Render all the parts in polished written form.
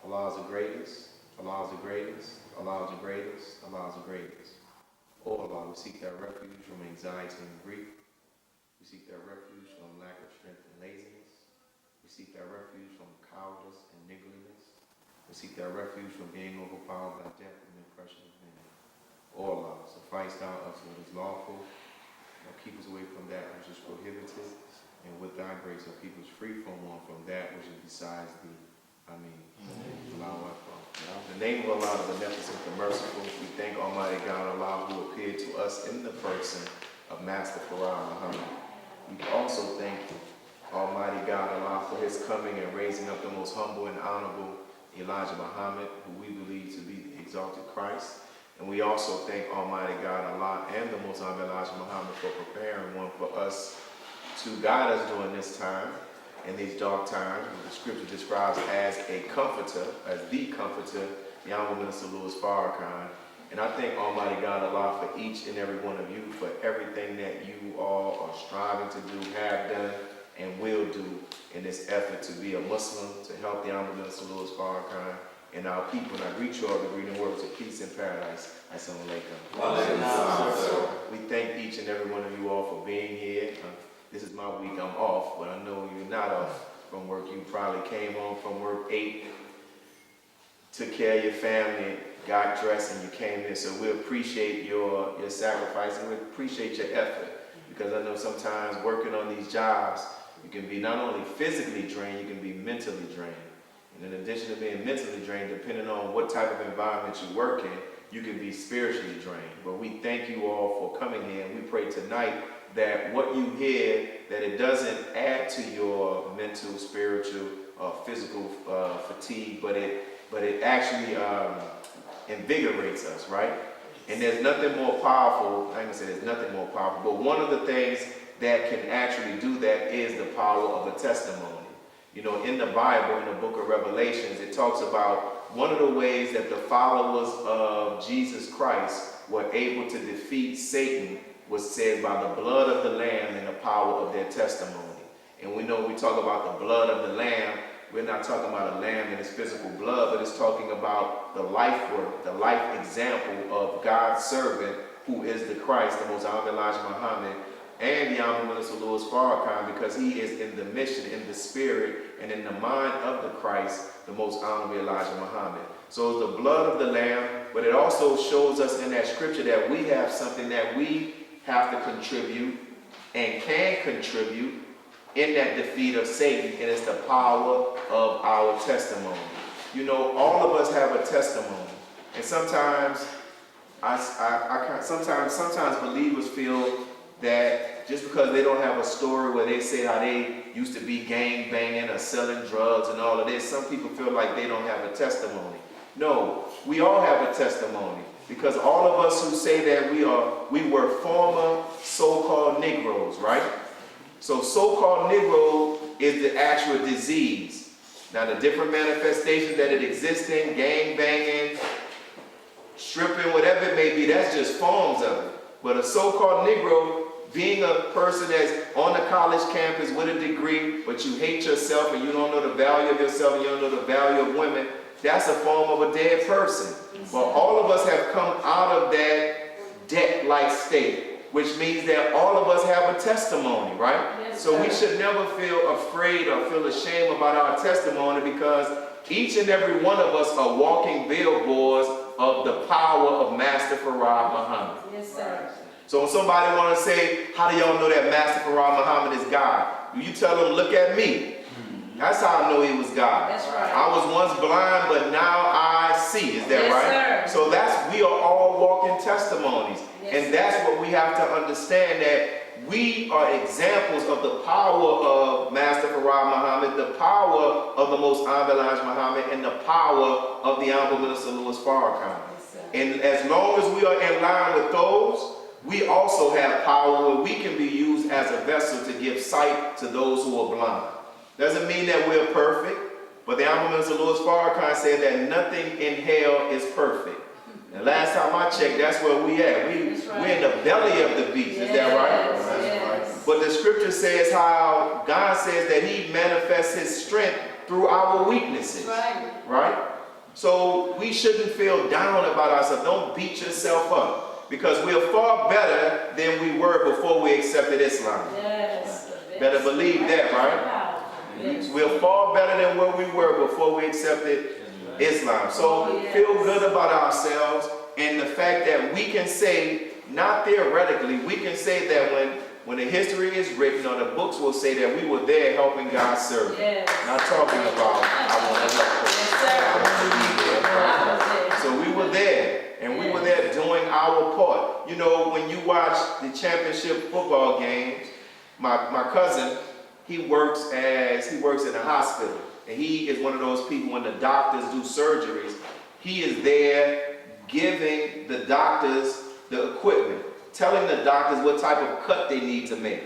Allah is the greatest, Allah is the greatest, Allah is the greatest, Allah is the greatest. Oh Allah, we seek thy refuge from anxiety and grief. We seek thy refuge from lack of strength and laziness. We seek thy refuge from cowardice and niggardliness. We seek thy refuge from being overpowered by death and the oppression of men. O Allah, suffice thou us what is lawful, and keep us away from that which is prohibited, and with thy grace keep us free from that which is besides thee. Ameen. Allahu Akbar. In the name of Allah, the Beneficent, the Merciful, we thank Almighty God, Allah, who appeared to us in the person of Master Farah Muhammad. We also thank Almighty God, Allah, for his coming and raising up the most humble and honorable Elijah Muhammad, who we believe to be the exalted Christ. And we also thank Almighty God, Allah, and the most honorable Elijah Muhammad for preparing one for us to guide us during this time, in these dark times, the scripture describes as a comforter, as the comforter, the Honorable Minister Louis Farrakhan. And I thank Almighty God, Allah, for each and every one of you, for everything that you all are striving to do, have done, and will do in this effort to be a Muslim, to help the Honorable Minister Louis Farrakhan and our people. And I greet you all with greeting words of peace and paradise. Assalamu alaikum. We thank each and every one of you all for being here. This is my week, I'm off, but I know you're not off from work. You probably came home from work 8, took care of your family, got dressed, and you came in. So we appreciate your sacrifice, and we appreciate your effort, because I know sometimes working on these jobs, you can be not only physically drained, you can be mentally drained. And in addition to being mentally drained, depending on what type of environment you work in, you can be spiritually drained. But we thank you all for coming here, and we pray tonight that what you hear, that it doesn't add to your mental, spiritual, physical fatigue, but it actually invigorates us, right? And there's nothing more powerful, I ain't gonna say there's nothing more powerful, but one of the things that can actually do that is the power of a testimony. You know, in the Bible, in the book of Revelations, it talks about one of the ways that the followers of Jesus Christ were able to defeat Satan was said by the blood of the Lamb and the power of their testimony. And we know when we talk about the blood of the Lamb, we're not talking about a lamb and its physical blood, but it's talking about the life work, the life example of God's servant, who is the Christ, the most honorable Elijah Muhammad, and the Honorable Minister Louis Farrakhan, because he is in the mission, in the spirit, and in the mind of the Christ, the most honorable Elijah Muhammad. So it's the blood of the Lamb, but it also shows us in that scripture that we have something that we have to contribute and can contribute in that defeat of Satan, and it's the power of our testimony. You know, all of us have a testimony, and sometimes sometimes believers feel that just because they don't have a story where they say how they used to be gang banging or selling drugs and all of this, some people feel like they don't have a testimony. No, we all have a testimony, because all of us who say that we were former so-called Negroes, right? So so-called Negro is the actual disease. Now the different manifestations that it exists in, gang banging, stripping, whatever it may be, that's just forms of it. But a so-called Negro, being a person that's on the college campus with a degree, but you hate yourself and you don't know the value of yourself and you don't know the value of women, that's a form of a dead person. But all of us have come out of that debt-like state, which means that all of us have a testimony, right? Yes, so we should never feel afraid or feel ashamed about our testimony, because each and every one of us are walking billboards of the power of Master Farah Muhammad. Yes, sir. So when somebody want to say, how do y'all know that Master Farah Muhammad is God? You tell them, look at me. That's how I know he was God. That's right. I was once blind, but now I see. Is that right? Sir. So we are all walking testimonies. Yes, and that's what we have to understand, that we are examples of the power of Master Farah Muhammad, the power of the most honorable Elijah Muhammad, and the power of the Honorable Minister Louis Farrakhan. Yes, and as long as we are in line with those, we also have power where we can be used as a vessel to give sight to those who are blind. Doesn't mean that we're perfect, but the Honorable Minister Louis Farrakhan said that nothing in hell is perfect. And last time I checked, that's where we at. We're in the belly of the beast. Yes, is that right? Yes. But the scripture says how God says that he manifests his strength through our weaknesses. Right? So we shouldn't feel down about ourselves. Don't beat yourself up, because we're far better than we were before we accepted Islam. Yes. Better believe that, right? Yes. We're far better than where we were before we accepted Islam. So feel good about ourselves, and the fact that we can say, not theoretically, we can say that when the history is written, or the books will say that we were there helping God's servant. Yes. Not talking about I want to help. So we were there, and we were there doing our part. You know, when you watch the championship football games, my cousin, he works in a hospital, and he is one of those people when the doctors do surgeries, he is there giving the doctors the equipment, telling the doctors what type of cut they need to make.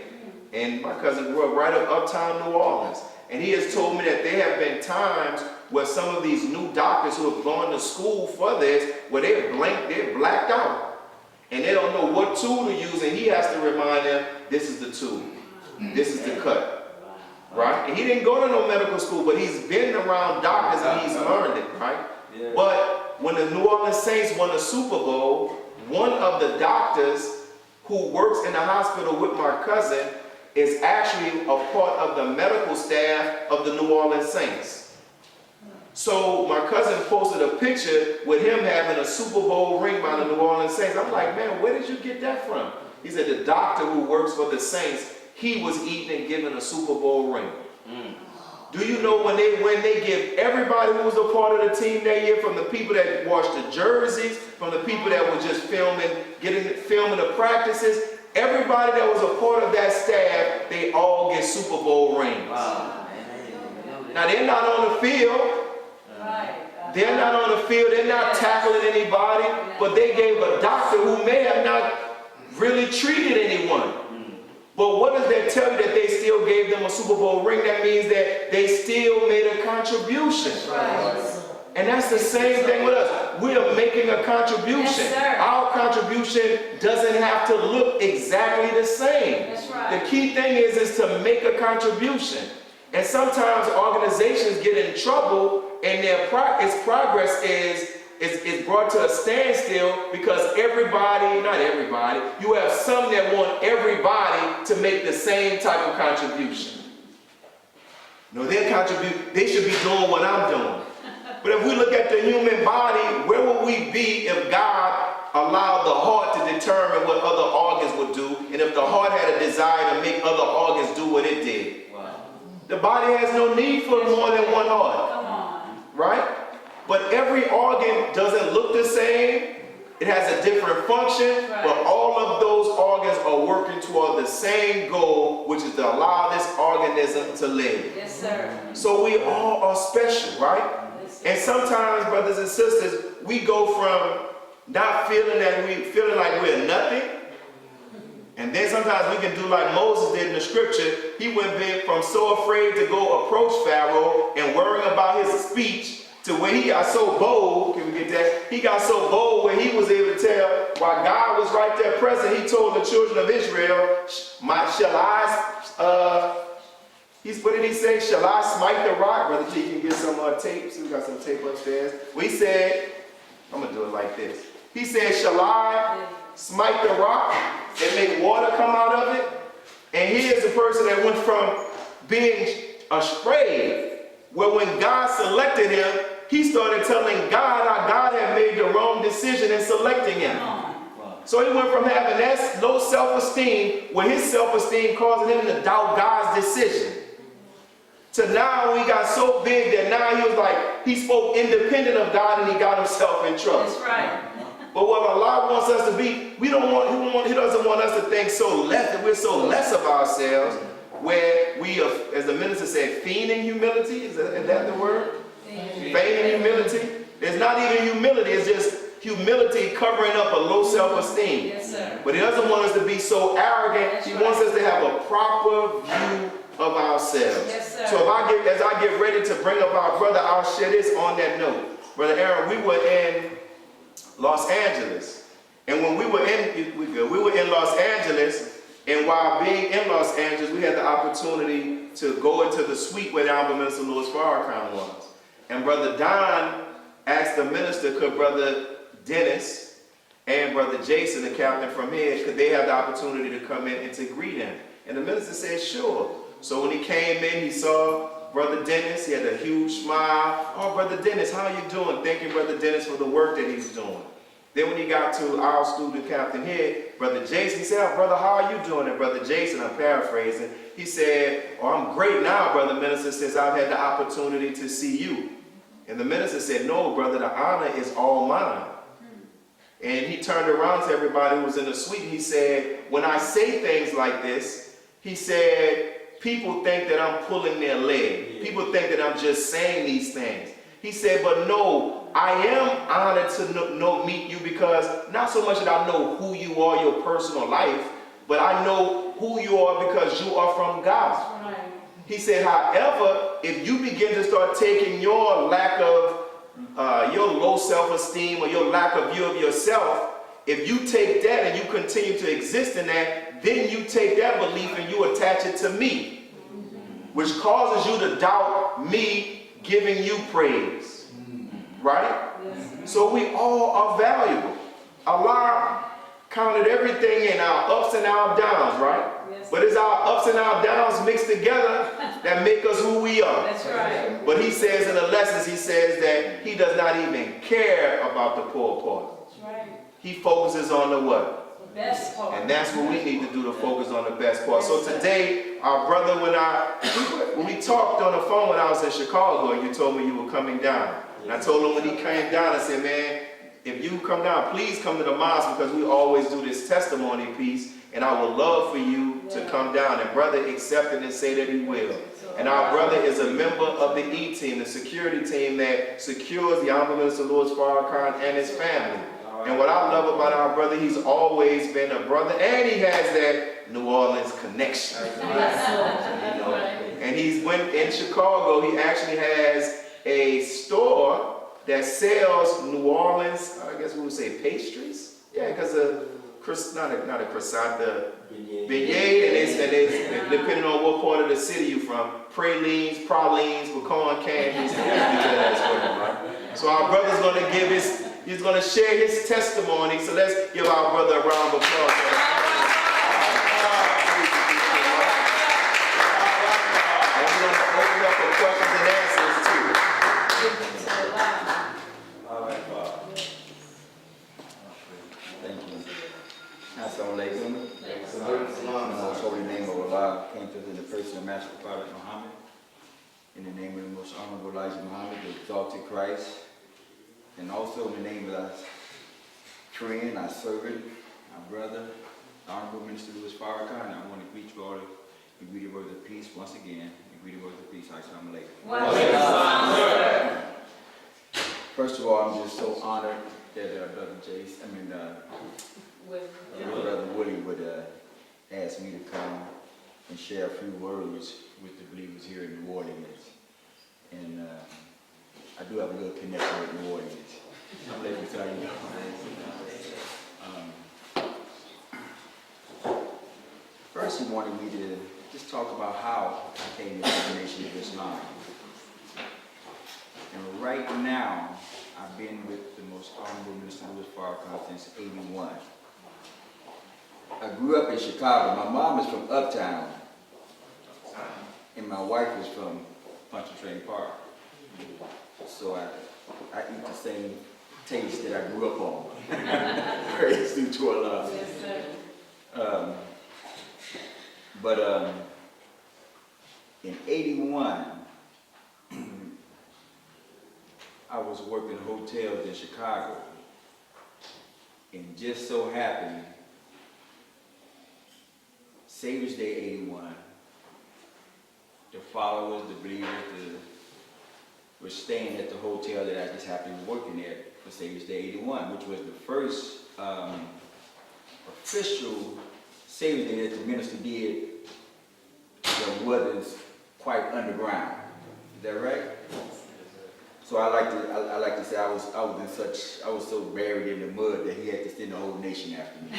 And my cousin grew up right up uptown New Orleans, and he has told me that there have been times where some of these new doctors who have gone to school for this, where they're blacked out, and they don't know what tool to use, and he has to remind them, this is the tool, this is the cut. Right? And he didn't go to no medical school, but he's been around doctors and he's learned it, right? Yeah. But when the New Orleans Saints won the Super Bowl, one of the doctors who works in the hospital with my cousin is actually a part of the medical staff of the New Orleans Saints. So my cousin posted a picture with him having a Super Bowl ring by the New Orleans Saints. I'm like, man, where did you get that from? He said the doctor who works for the Saints, he was eating and giving a Super Bowl ring. Do you know when they win, they give everybody who was a part of the team that year, from the people that washed the jerseys, from the people that were just filming the practices, everybody that was a part of that staff, they all get Super Bowl rings. Wow. Now they're not on the field. They're not on the field. They're not tackling anybody, but they gave a doctor who may have not really treated anyone. But what does that tell you? That they still gave them a Super Bowl ring? That means that they still made a contribution. Right. And that's the same thing with us. We are making a contribution. Yes, our contribution doesn't have to look exactly the same. That's right. The key thing is to make a contribution. And sometimes organizations get in trouble, and its progress is brought to a standstill because not everybody, you have some that want everybody to make the same type of contribution. No, they should be doing what I'm doing. But if we look at the human body, where would we be if God allowed the heart to determine what other organs would do, and if the heart had a desire to make other organs do what it did? Wow. The body has no need for more than one heart. Come on. Right? But every organ doesn't look the same. It has a different function, but all of those organs are working toward the same goal, which is to allow this organism to live. Yes, sir. So we all are special, right? Yes, and sometimes, brothers and sisters, we go from not feeling like we're nothing, and then sometimes we can do like Moses did in the scripture. He went from so afraid to go approach Pharaoh and worrying about his speech, to where he got so bold. Can we get that? He got so bold where he was able to tell, while God was right there present, he told the children of Israel, what did he say? Shall I smite the rock? Brother G can get some tape. So we got some tape upstairs. We said, I'm going to do it like this. He said, shall I smite the rock and make water come out of it? And here's the person that went from being astray, where when God selected him, he started telling God how God had made the wrong decision in selecting him. So he went from having that low self-esteem, where his self-esteem causing him to doubt God's decision, to now he got so big that now he was like, he spoke independent of God and he got himself in trouble. That's right. But what Allah wants us to be, he doesn't want us to think so less, that we're so less of ourselves, where we are, as the minister said, feigning humility. Is that the word? Feigning humility. It's not even humility, it's just humility covering up a low self-esteem. Yes, sir. But he doesn't want us to be so arrogant. That's he wants us to have a proper view of ourselves. Yes, sir. So as I get ready to bring up our brother, I'll share this on that note. Brother Arron, we were in Los Angeles. And when we were in Los Angeles, and while being in Los Angeles, we had the opportunity to go into the suite where the Honorable Minister Louis Farrakhan was. And Brother Don asked the minister, could Brother Dennis and Brother Jason, the captain from here, could they have the opportunity to come in and to greet him? And the minister said, sure. So when he came in, he saw Brother Dennis. He had a huge smile. Oh, Brother Dennis, how are you doing? Thanking Brother Dennis for the work that he's doing. Then when he got to our student captain here, Brother Jason, he said, oh, brother, how are you doing? And Brother Jason, I'm paraphrasing, he said, oh, I'm great now, Brother Minister, since I've had the opportunity to see you. And the minister said, no, brother, the honor is all mine. And he turned around to everybody who was in the suite, and he said, when I say things like this, he said, people think that I'm pulling their leg. People think that I'm just saying these things. He said, but no, I am honored to meet you, because not so much that I know who you are, your personal life, but I know who you are because you are from God. Right. He said, however, if you begin to start taking your lack of, your low self-esteem or your lack of view of yourself, if you take that and you continue to exist in that, then you take that belief and you attach it to me, which causes you to doubt me giving you praise. Right? Yes. So we all are valuable. Allah counted everything in our ups and our downs, right? Yes. But it's our ups and our downs mixed together that make us who we are. That's right. But he says in the lessons, he says that he does not even care about the poor part. That's right. He focuses on the what? The best part. And that's what we need to do, to focus on the best part. So today, our brother, when we talked on the phone when I was in Chicago, and you told me you were coming down. And I told him when he came down, I said, man, if you come down, please come to the mosque, because we always do this testimony piece, and I would love for you to come down. And brother accepted and say that he will. And our brother is a member of the E-team, the security team that secures the Honorable Minister Louis Farrakhan and his family. And what I love about our brother, he's always been a brother, and he has that New Orleans connection. And he's went in Chicago, he actually has a store that sells New Orleans, I guess we would say pastries. Yeah, because not a croissant, the beignet, and it's depending on what part of the city you're from, pralines, pecan candies. So our brother's going to he's going to share his testimony. So let's give our brother a round of applause. Master Prophet Muhammad, in the name of the most honorable Elijah Muhammad, the exalted Christ, and also in the name of our friend, our servant, our brother, Honorable Minister Louis Farrakhan. I want to greet you all and greet the words of peace once again. And greet the words of peace. Assalamu alaikum. First of all, I'm just so honored that Brother Brother Willie would ask me to come and share a few words with the believers here in New Orleans. And I do have a little connection with New Orleans. I'm letting you tell you. First, he wanted me to just talk about how I came into the Nation of Islam. And right now, I've been with the most honorable Minister Louis Farrakhan since '81. I grew up in Chicago. My mom is from Uptown, and my wife is from Pontchartrain Park. So I eat the same taste that I grew up on. Praise due to Allah. Yes, sir. But in '81, I was working hotels in Chicago, and just so happened, Savior's Day '81, the followers, the believers, were staying at the hotel that I just happened to be working at for Savior's Day '81, which was the first official Savior's Day that the minister did that wasn't quite underground. Is that right? So I like to say I was so buried in the mud that he had to send the whole nation after me.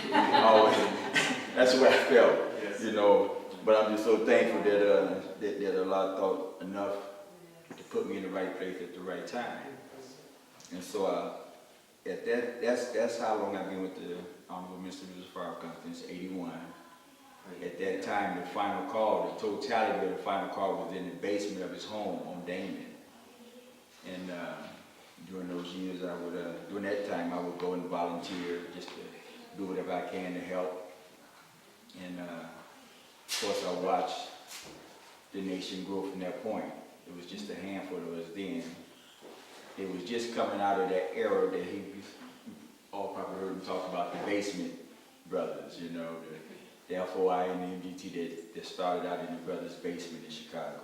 That's the way I felt, yes. You know. But I'm just so thankful that Allah thought enough to put me in the right place at the right time. And so that's how long I've been with the Honorable Minister of the Farrakhan since '81. At that time, the final call, the totality of the final call was in the basement of his home on Damon. And during those years, during that time, I would go and volunteer just to do whatever I can to help. And of course, I watched the nation grow from that point. It was just a handful of us then. It was just coming out of that era that all probably heard him talk about the basement brothers, you know, the FOI and the MDT that started out in the brothers' basement in Chicago.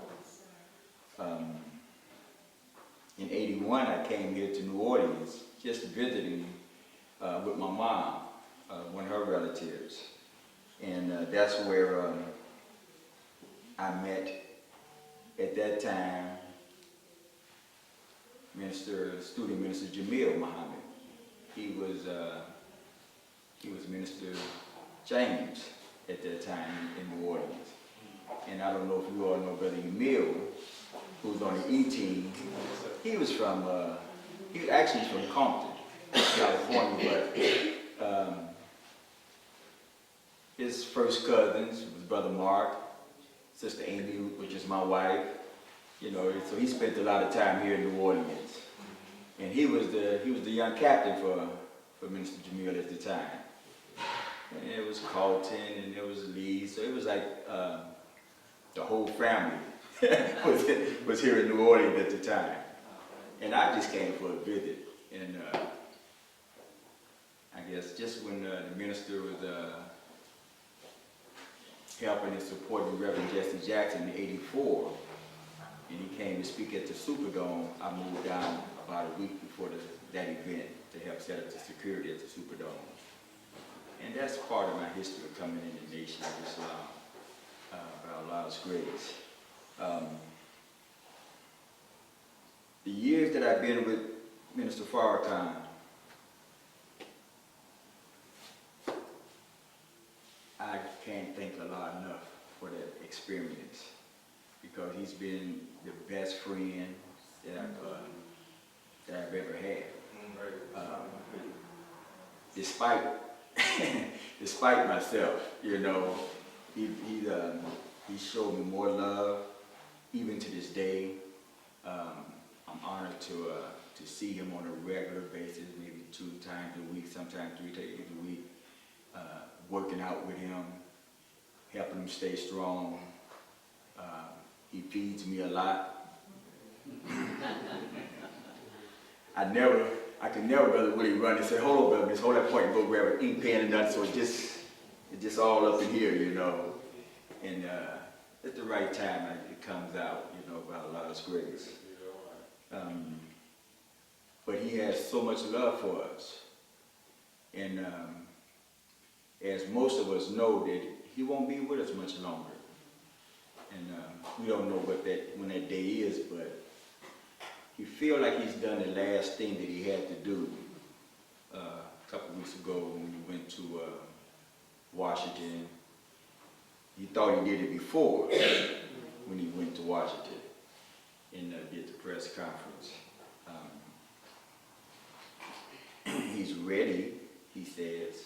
In '81, I came here to New Orleans just visiting with my mom, one of her relatives. And that's where I met, at that time, Student Minister Jamil Muhammad. He was Minister James at that time in New Orleans. And I don't know if you all know Brother Emil, who's on the E team. He was actually from Compton, California, but his first cousins was Brother Mark, Sister Amy, which is my wife. You know, so he spent a lot of time here in New Orleans. And he was the young captain for Minister Jamil at the time. And it was Carlton and there was Lee, so it was like the whole family was here in New Orleans at the time. And I just came for a visit. And I guess just when the minister was helping and supporting Reverend Jesse Jackson in '84, and he came to speak at the Superdome, I moved down about a week before that event to help set up the security at the Superdome. And that's part of my history of coming in the Nation of Islam by Allah's grace. The years that I've been with Minister Farrakhan, I can't thank Allah enough for that experience, because he's been the best friend that I've ever had. Despite myself, you know, he showed me more love, even to this day. I'm honored to see him on a regular basis, maybe 2 times a week, sometimes 3 times a week, working out with him, helping him stay strong. He feeds me a lot. I could never, Brother Willie, run and say, hold on, brother, just hold that point and go grab an ink pen and nothing, so it's just all up in here, you know. And at the right time, it comes out, you know, by Allah's grace. But he has so much love for us. And as most of us know, that he won't be with us much longer. And we don't know when that day is, but he feel like he's done the last thing that he had to do. A couple weeks ago when we went to Washington, he thought he did it before when he went to Washington and did the press conference. He's ready, he says.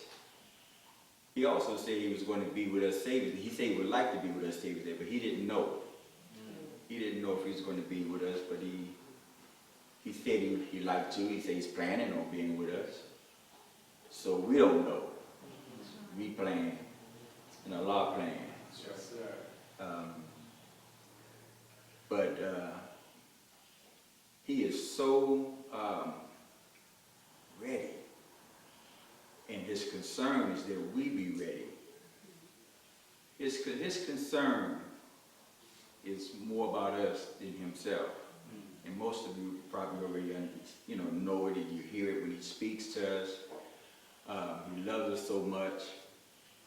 He also said he was going to be with us Savior's Day. He said he would like to be with us Savior's Day, but he didn't know. He didn't know if he was going to be with us, but he said he'd like to. He said he's planning on being with us. So we don't know. We plan, and Allah plans. Yes, sir. But he is so ready. And his concern is that we be ready. His concern is more about us than himself. And most of you probably already know it, and you hear it when he speaks to us. He loves us so much,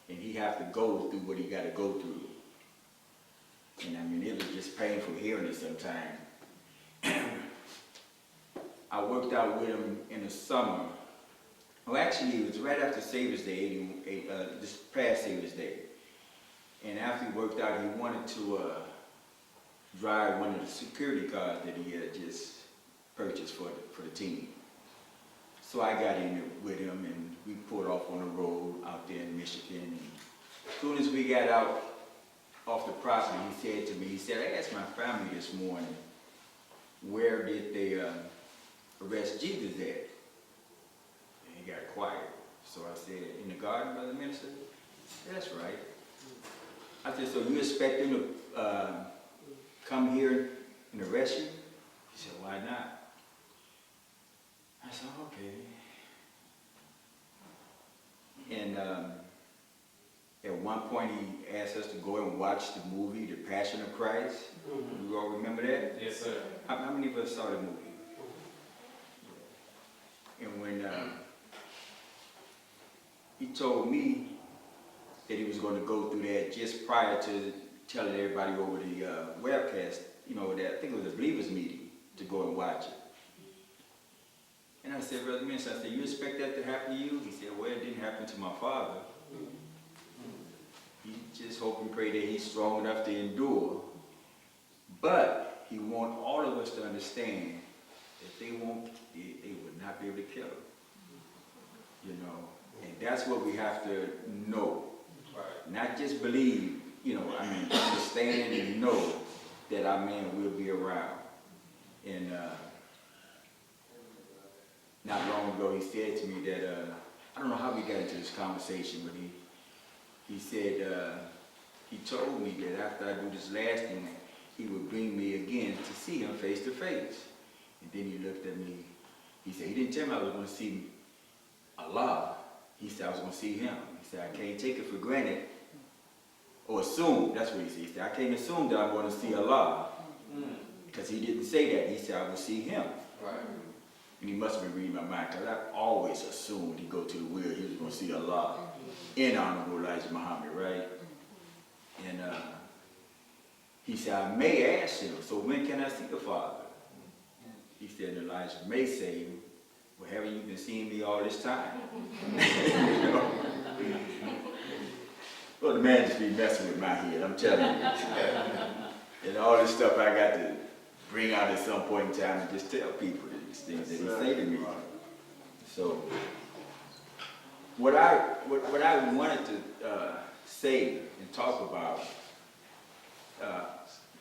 and he has to go through what he got to go through. And I mean, it was just painful hearing it sometimes. I worked out with him in the summer. Well, actually, it was right after Savior's Day, this past Savior's Day. And after he worked out, he wanted to drive one of the security cars that he had just purchased for the team. So I got in it with him, and we pulled off on the road out there in Michigan. And as soon as we got out off the property, he said to me, he said, I asked my family this morning, where did they arrest Jesus at? And he got quiet. So I said, in the garden, Brother Minister? That's right. I said, so you expect them to come here and arrest you? He said, why not? I said, okay. And at one point he asked us to go and watch the movie, The Passion of Christ. You all remember that? Yes, sir. How many of us saw the movie? And when he told me that he was going to go through that just prior to telling everybody over the webcast, you know, that I think it was a believers meeting, to go and watch it. And I said, Brother Minister, I said, you expect that to happen to you? He said, well, it didn't happen to my father. He just hope and pray that he's strong enough to endure. But he wants all of us to understand that they would not be able to kill him. You know, and that's what we have to know. Right. Not just believe, you know, I mean, understand and know that our man will be around. And not long ago, he said to me that, I don't know how we got into this conversation, but he said, he told me that after I do this last thing, he would bring me again to see him face to face. And then he looked at me, he said, he didn't tell me I was going to see Allah. He said I was going to see him. He said, I can't take it for granted, or assume, that's what he said. He said, I can't assume that I'm going to see Allah. Because he didn't say that. He said I would see him. Right. And he must have been reading my mind, because I always assumed he'd go to the will, he was going to see Allah in Honorable Elijah Muhammad, right? And he said, I may ask him, so when can I see the Father? He said, Elijah may say, well, haven't you been seeing me all this time? You know? Well, the man just be messing with my head, I'm telling you. And all this stuff I got to bring out at some point in time and just tell people these things that he say to me. So, what I wanted to say and talk about, I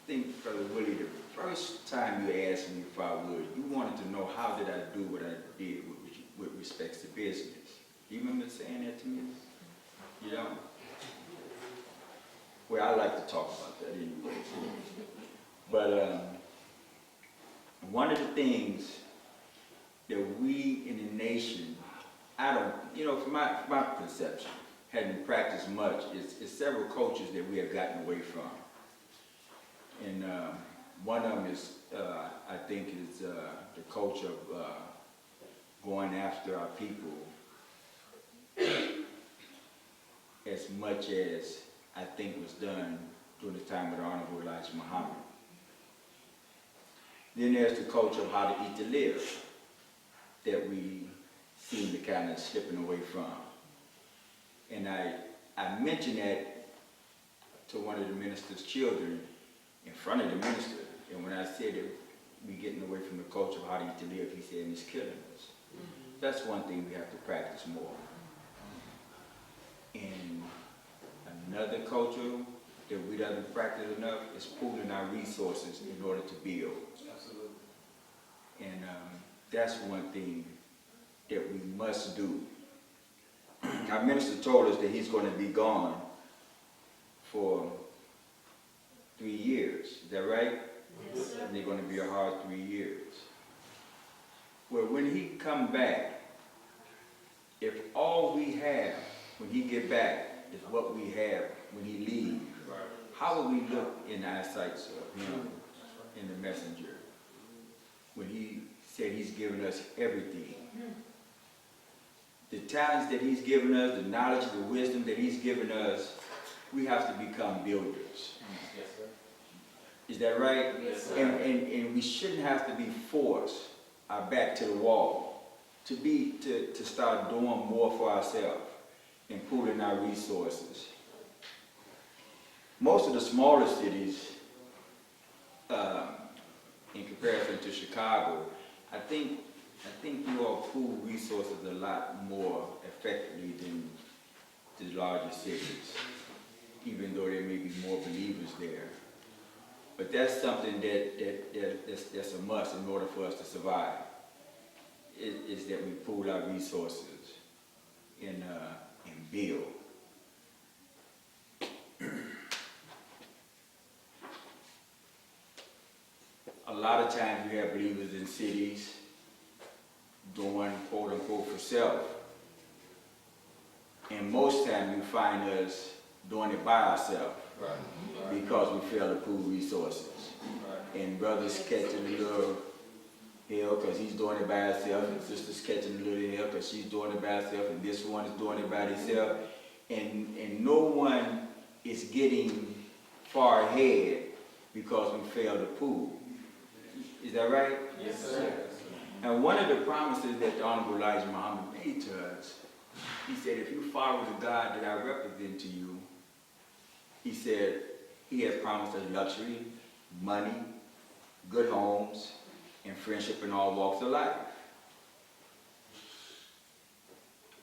think, Brother Willie, the first time you asked me if I would, you wanted to know how did I do what I did with respects to business. Do you remember saying that to me? You don't? Well, I like to talk about that anyway. But one of the things that we in the nation, I don't, you know, from my perception, hadn't practiced much, is several cultures that we have gotten away from. And one of them is, I think, is the culture of going after our people as much as I think was done during the time of the Honorable Elijah Muhammad. Then there's the culture of how to eat to live that we seem to kind of slipping away from. And I mentioned that to one of the minister's children in front of the minister. And when I said that we getting away from the culture of how to eat to live, he said, it's killing us. That's one thing we have to practice more. And another culture that we don't practice enough is pooling our resources in order to build. Absolutely. And that's one thing that we must do. Our minister told us that he's going to be gone for 3 years. Is that right? Yes, sir. And they're going to be a hard 3 years. Well, when he come back, if all we have when he get back is what we have when he leaves, Right. how will we look in the eyesight of him in the messenger when he said he's given us everything? The talents that he's given us, the knowledge, the wisdom that he's given us, we have to become builders. Yes, sir. Is that right? Yes, sir. And we shouldn't have to be forced our back to the wall to start doing more for ourselves and pooling our resources. Most of the smaller cities, in comparison to Chicago, I think I think you all pool resources a lot more effectively than the larger cities, even though there may be more believers there. But that's something that's a must in order for us to survive, is that we pool our resources and build. A lot of times you have believers in cities doing quote unquote for self. And most times you find us doing it by ourselves because we fail to pool resources. And brothers catching a little hill because he's doing it by himself, and sisters catching a little hill because she's doing it by herself, and this one is doing it by herself. And no one is getting far ahead because we fail to pool. Is that right? Yes, sir. And one of the promises that the Honorable Elijah Muhammad made to us, he said, if you follow the God that I represent to you, he said, he has promised us luxury, money, good homes, and friendship in all walks of life.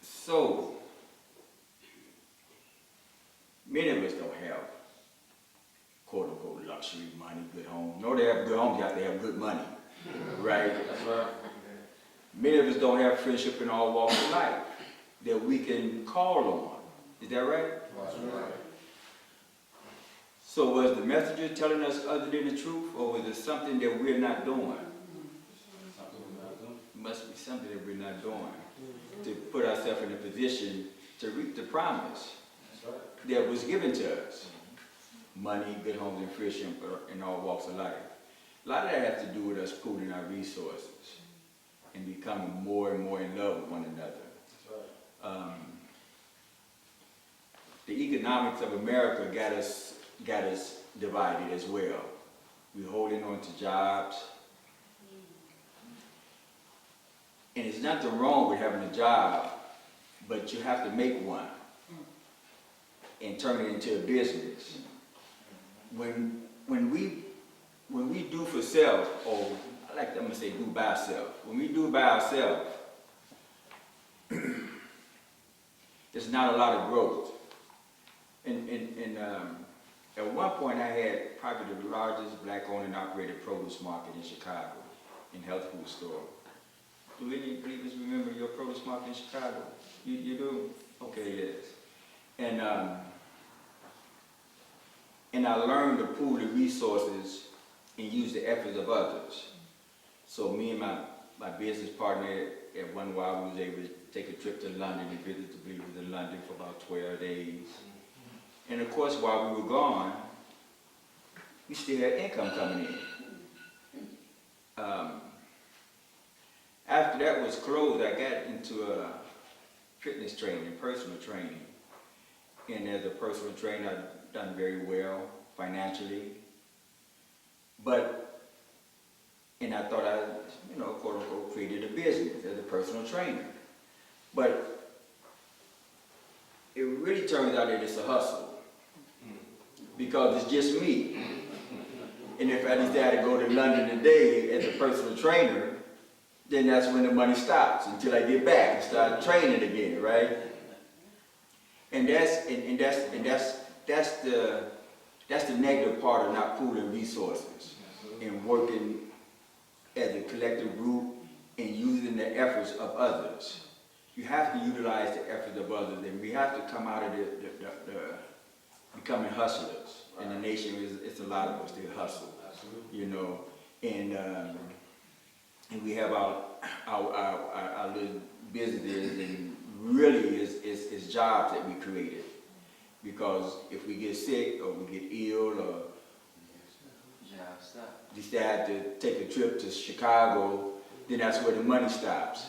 So, many of us don't have quote unquote luxury, money, good home. No, they have good homes, you have to have good money, right? That's right. Many of us don't have friendship in all walks of life that we can call on. Is that right? That's right. So was the messenger telling us other than the truth, or was it something that we're not doing? Something we're not doing. It must be something that we're not doing to put ourselves in a position to reap the promise That's right. that was given to us. Money, good homes, and friendship in all walks of life. A lot of that has to do with us pooling our resources and becoming more and more in love with one another. That's right. The economics of America got us divided as well. We're holding on to jobs. And there's nothing wrong with having a job, but you have to make one and turn it into a business. When we do for self, or I'm gonna say do by self. When we do by ourselves, there's not a lot of growth. And at one point I had probably the largest black-owned and operated produce market in Chicago, in health food store. Do any believers remember your produce market in Chicago? You do? Okay, yes. And I learned to pool the resources and use the efforts of others. So me and my business partner, at one while we was able to take a trip to London and visit the believers in London for about 12 days. And of course, while we were gone, we still had income coming in. After that was closed, I got into fitness training, personal training. And as a personal trainer, I've done very well financially. And I thought I, quote unquote, created a business as a personal trainer. But it really turns out that it's a hustle. Because it's just me. And if I decide to go to London today as a personal trainer, then that's when the money stops until I get back and start training again, right? And that's the negative part of not pooling resources and working as a collective group and using the efforts of others. You have to utilize the efforts of others, and we have to come out of the becoming hustlers. In the nation, it's a lot of us that hustle, and we have our little businesses, and really it's jobs that we created. Because if we get sick or we get ill or decide to take a trip to Chicago, then that's where the money stops.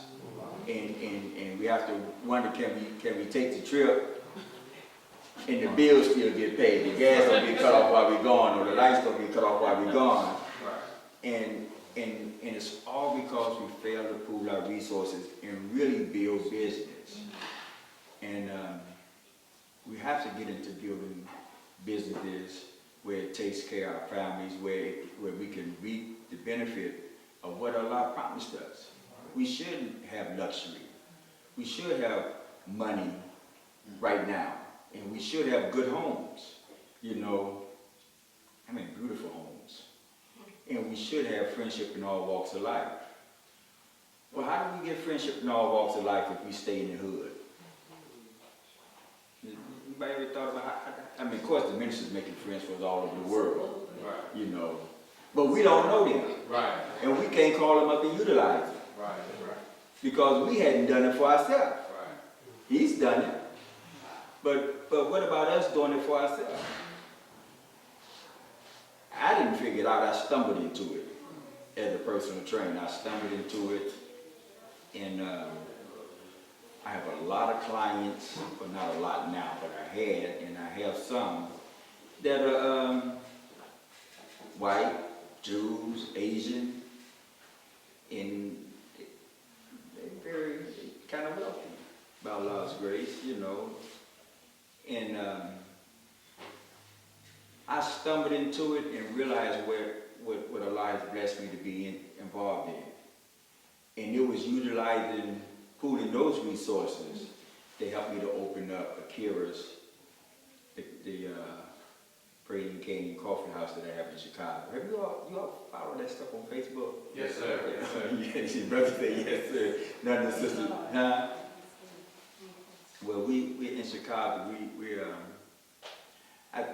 And we have to wonder, can we take the trip and the bills still get paid? The gas don't get cut off while we're gone, or the lights don't get cut off while we're gone. And it's all because we fail to pool our resources and really build business. And we have to get into building businesses where it takes care of our families, where we can reap the benefit of what Allah promised us. we shouldn't have luxury. We should have money right now, and we should have good homes, you know, I mean beautiful homes. And we should have friendship in all walks of life. Well, how do we get friendship in all walks of life if we stay in the hood? Anybody ever thought about how, I mean, of course the ministers making friends from all over the world, Right. you know, but we don't know them. Right. And we can't call them up and utilize them Right. Right. because we hadn't done it for ourselves. Right. He's done it. But what about us doing it for ourselves? I didn't figure it out. I stumbled into it as a personal trainer. I stumbled into it, and I have a lot of clients, but not a lot now, but I had, and I have some that are white, Jews, Asian, and they're very kind of wealthy by Allah's grace, you know. And I stumbled into it and realized what Allah has blessed me to be involved in. And it was utilizing, pooling those resources to help me to open up Akira's, the Praying Canyon Coffee House that I have in Chicago. Have you all follow that stuff on Facebook? Yes, sir. Yes, sir. Yes, your brother said yes, sir. None of the sisters, huh? Well, we're in Chicago.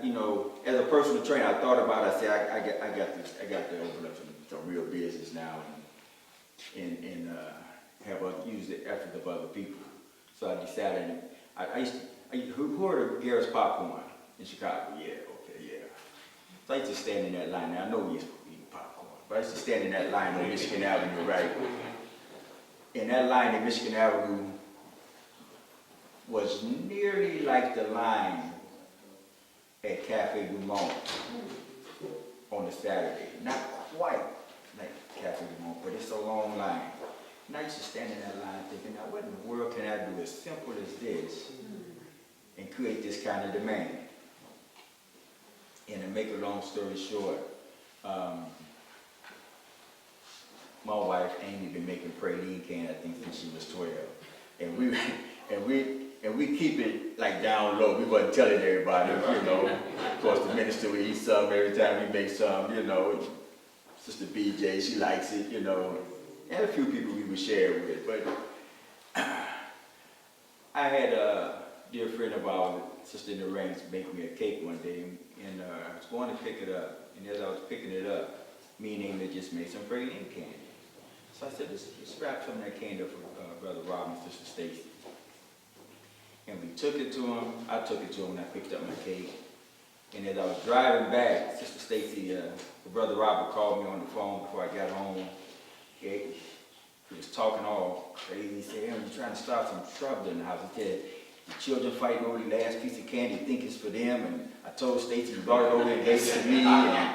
You know, as a personal trainer, I thought about it. I said, I got to open up some real business now and have use the effort of other people. So I decided. Who heard of Garrett's Popcorn in Chicago? Yeah, okay, yeah. So I used to stand in that line. Now I know we used to eat popcorn, but I used to stand in that line on Michigan Avenue, right? And that line in Michigan Avenue was nearly like the line at Cafe Du Monde on a Saturday. Not quite like Cafe Du Monde, but it's a long line. And I used to stand in that line thinking, now what in the world can I do as simple as this and create this kind of demand? And to make a long story short, my wife Amy been making praline can, I think, since she was 12. And we keep it like down low. We wasn't telling everybody, you know. Of course, the minister will eat some every time we make some, you know. Sister BJ, she likes it, you know. And a few people we would share it with. But I had a dear friend of ours, Sister in the Ranks, make me a cake one day, and I was going to pick it up. And as I was picking it up, me and Amy just made some praline candy. So I said, let's wrap some of that candy up for Brother Arron and Sister Stacy. And we took it to him. I took it to him and I picked up my cake. And as I was driving back, Sister Stacy, Brother Robert called me on the phone before I got home. He was talking all crazy. He said, Aaron, you're trying to start some trouble in the house. He said, the children fighting over the last piece of candy, think it's for them. And I told Stacy, you brought it over and gave it to me. And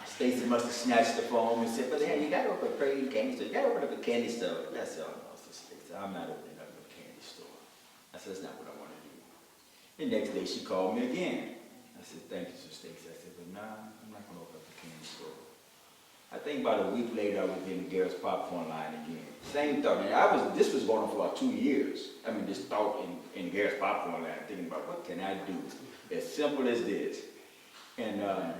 Stacy must have snatched the phone and said, but hey, you got to open a praline candy store. You got to open up a candy store. I said, oh no, Sister Stacy, I'm not opening up a candy store. I said, that's not what I want to do. The next day she called me again. I said, thank you, Sister Stacy. I said, but nah, I'm not going to open up a candy store. I think about a week later, I was in the Garrett's Popcorn line again. Same thought. And this was going on for about 2 years. I mean, this thought in the Garrett's Popcorn line, thinking about what can I do? As simple as this. And I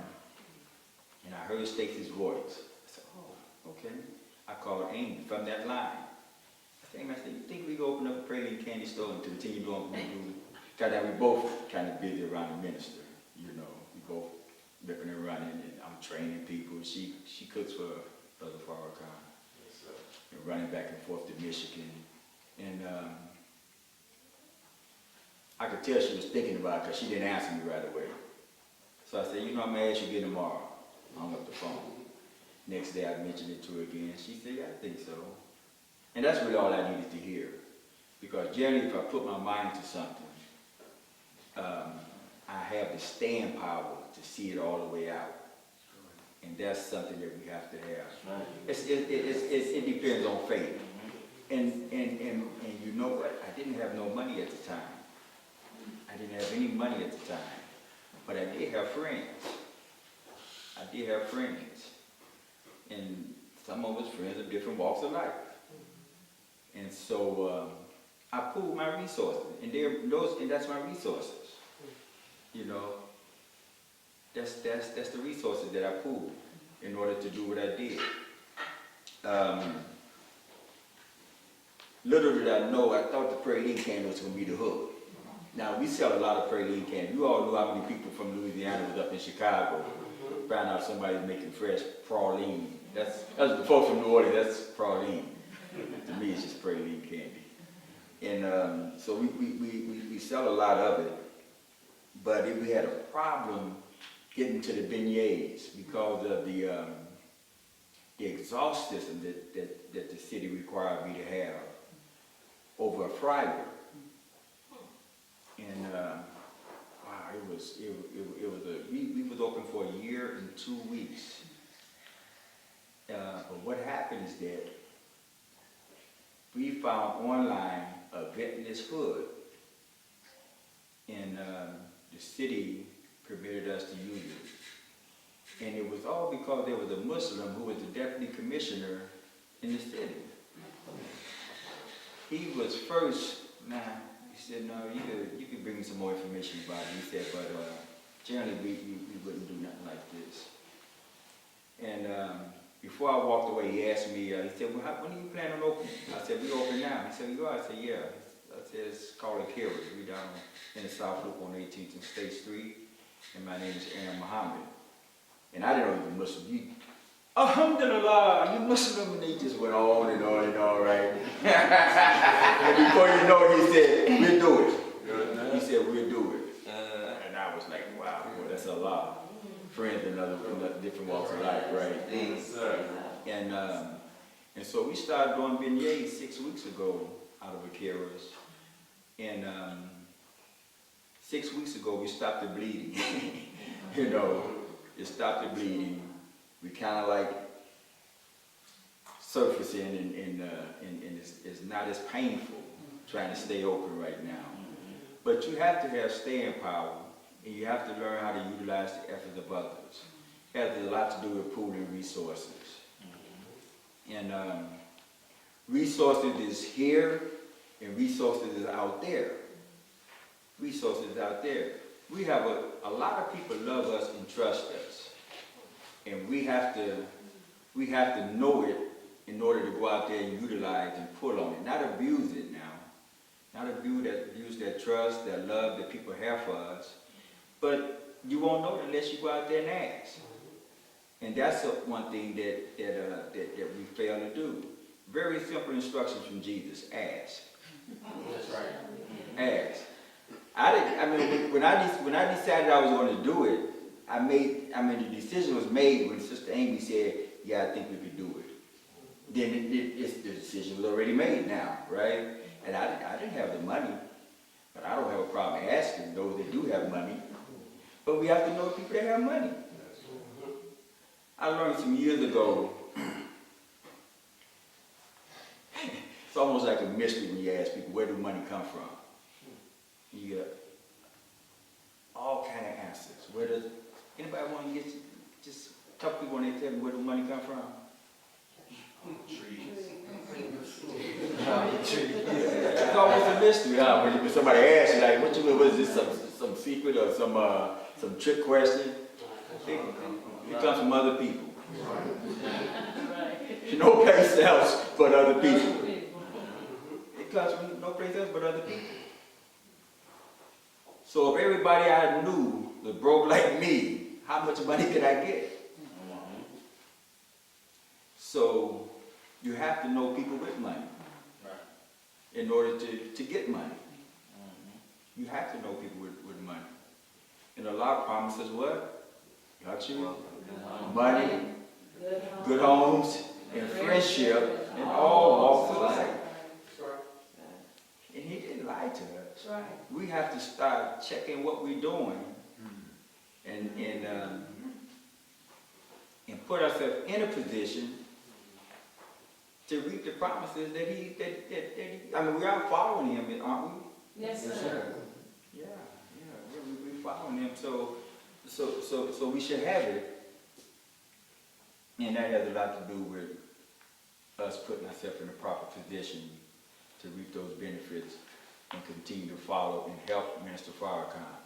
heard Stacy's voice. I said, oh, okay. I called Amy from that line. I said, Amy, you think we can open up a praline candy store and continue doing what we do? Because we both kind of busy around the minister, you know. We both ripping and running, and I'm training people. She cooks for Brother Farrakhan. Yes, sir. And running back and forth to Michigan. And I could tell she was thinking about it because she didn't answer me right away. So I said, you know, I'm going to ask you again tomorrow. I hung up the phone. Next day I mentioned it to her again. She said, yeah, I think so. And that's really all I needed to hear. Because generally, if I put my mind to something, I have the staying power to see it all the way out. And that's something that we have to have. It depends on faith. And you know what? I didn't have no money at the time. I didn't have any money at the time. But I did have friends. I did have friends. And some of us friends of different walks of life. And so I pooled my resources, and that's my resources. You know, that's the resources that I pooled in order to do what I did. Little did I know, I thought the praline candy was going to be the hook. Now, we sell a lot of praline candy. You all know how many people from Louisiana was up in Chicago. Found out somebody's making fresh praline. That's the folks from New Orleans, that's praline. To me, it's just praline candy. And so we sell a lot of it. But we had a problem getting to the beignets because of the exhaust system that the city required me to have over a fryer. And wow, we was open for a year and 2 weeks. But what happened is that we found online a ventless hood, and the city permitted us to use it. And it was all because there was a Muslim who was the deputy commissioner in the city. He was first, he said, no, you could bring me some more information about it. He said, but generally we wouldn't do nothing like this. And before I walked away, he asked me, he said, well, when do you plan on opening? I said, we open now. He said, you are? I said, yeah. I said, it's called Aspirations. We down in the South Loop on 18th and State Street. And my name is Arron Muhammad. And I didn't know he was Muslim. Alhamdulillah, you Muslim, and they just went on and on and on, right? And before you know it, he said, we'll do it. He said, we'll do it. And I was like, wow, boy, that's a lot. Friends in other different walks of life, right? And so we started doing beignets 6 weeks ago out of Aspirations. And 6 weeks ago, we stopped the bleeding. You know, it stopped the bleeding. We kind of like surfacing, and it's not as painful trying to stay open right now. But you have to have staying power, and you have to learn how to utilize the efforts of others. It has a lot to do with pooling resources. And resources is here, and resources is out there. Resources out there. We have a lot of people love us and trust us. And we have to know it in order to go out there and utilize and pull on it, not abuse it now. Not abuse that trust, that love that people have for us. But you won't know it unless you go out there and ask. And that's one thing that we fail to do. Very simple instructions from Jesus: ask. That's right. Ask. When I decided I was going to do it, the decision was made when Sister Amy said, yeah, I think we could do it. Then the decision was already made now, right? And I didn't have the money, but I don't have a problem asking those that do have money. But we have to know people that have money. I learned some years ago, it's almost like a mystery when you ask people, where do money come from? You get all kind of answers. Where does anybody want to just talk to people when they tell me where the money come from? Trees. It's almost a mystery, huh? When somebody asks you, like, what is this, some secret or some trick question? It comes from other people. No place else but other people. It comes from no place else but other people. So if everybody I knew was broke like me, how much money could I get? So you have to know people with money in order to get money. You have to know people with money. And Allah promises what? Got you? Money, good homes, and friendship, and all walks of life. And He didn't lie to us. We have to start checking what we're doing and put ourselves in a position to reap the promises that he we are following Him, aren't we? Yes, sir. Yeah, we're following Him, so we should have it. And that has a lot to do with us putting ourselves in the proper position to reap those benefits and continue to follow and help Minister Farrakhan.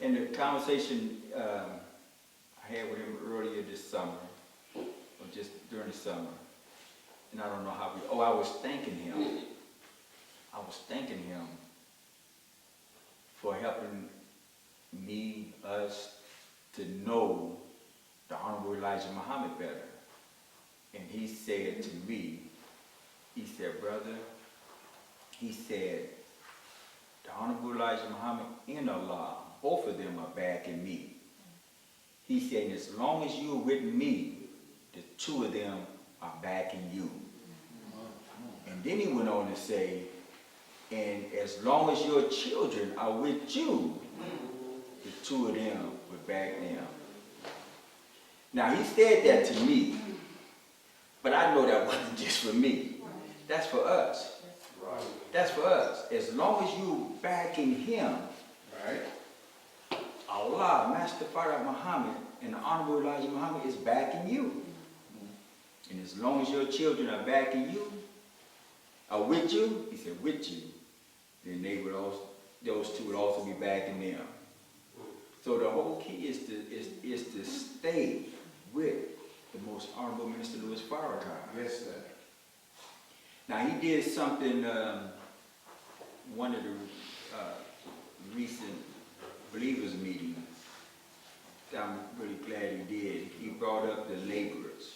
In the conversation I had with him earlier this summer, or just during the summer, and I don't know how I was thanking him. I was thanking him for helping me, us, to know the Honorable Elijah Muhammad better. And he said to me, he said, brother, he said, the Honorable Elijah Muhammad and Allah, both of them are backing me. He said, as long as you're with me, the two of them are backing you. And then he went on to say, and as long as your children are with you, the two of them will back them. Now he said that to me, but I know that wasn't just for me. That's for us. That's for us. As long as you backing him, right? Allah, Master Farah Muhammad, and the Honorable Elijah Muhammad is backing you. And as long as your children are backing you, are with you, he said with you, then they would also, those two would also be backing them. So the whole key is to stay with the Most Honorable Minister Louis Farrakhan. Yes, sir. Now he did something, one of the recent Believers meetings, I'm really glad he did. He brought up the laborers,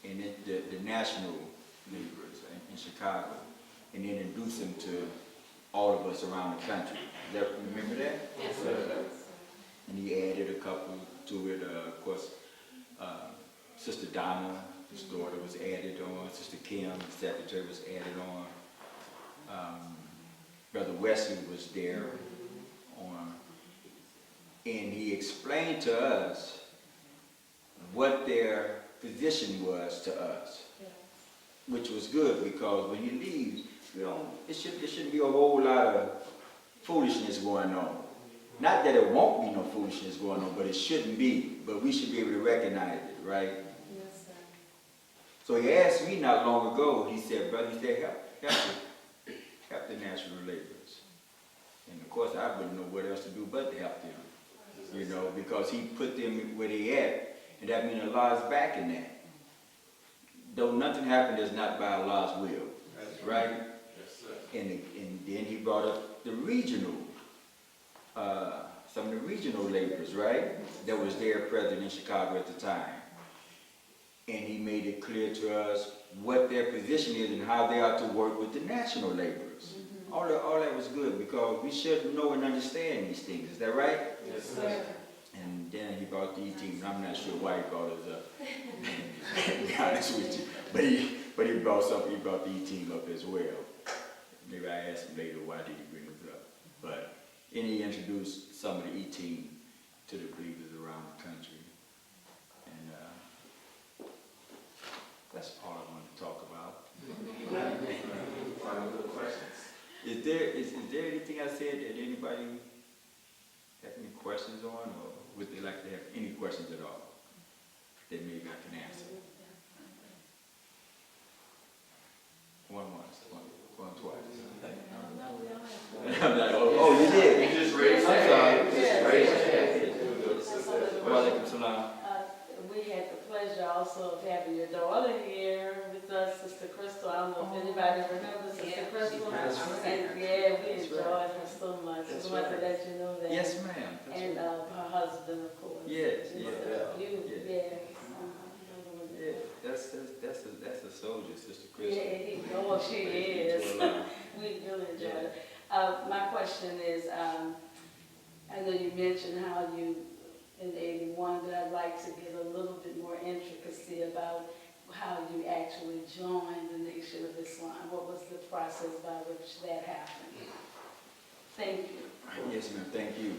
and the national laborers in Chicago, and then introduced them to all of us around the country. Remember that? Yes, sir. And he added a couple to it. Of course, Sister Donna, his daughter, was added on. Sister Kim, the secretary, was added on. Brother Wesley was there on. And he explained to us what their position was to us, which was good, because when he leaves, it shouldn't be a whole lot of foolishness going on. Not that it won't be no foolishness going on, but it shouldn't be. But we should be able to recognize it, right? Yes, sir. So he asked me not long ago, he said, brother, he said, help the national laborers. And of course, I wouldn't know what else to do but to help them, you know, because he put them where they at, and that means Allah's backing that. Though nothing happened is not by Allah's will, right? Yes, sir. And then he brought up the regional, some of the regional laborers, right, that was there present in Chicago at the time. And he made it clear to us what their position is and how they are to work with the national laborers. All that was good, because we should know and understand these things. Is that right? Yes, sir. And then he brought the E-team, and I'm not sure why he brought us up, to be honest with you. But he brought the E-team up as well. Maybe I asked him later, why did he bring us up? But and he introduced some of the E-team to the believers around the country. And that's all I wanted to talk about. Final good questions. Is there anything I said that anybody have any questions on, or would they like to have any questions at all that maybe I can answer? One once, one twice. I'm like, oh, you did? You just raised your I'm sorry. hand. Just raise your hand. Wa alaikum salam. We had the pleasure also of having your daughter here with us, Sister Crystal. I don't know if anybody remembers Sister Crystal. And yeah, we enjoyed her so much. I just wanted to let you know that. Yes, ma'am. That's And right. her husband, of course. Yes, And yeah. You, Yeah. yeah. Yeah, that's a soldier, Sister Crystal. Yeah, she is. We really enjoyed it. My question is, I know you mentioned how you, in 81, but I'd like to get a little bit more intricacy about how you actually joined the Nation of Islam. What was the process by which that happened? Thank you. Yes, ma'am, thank you.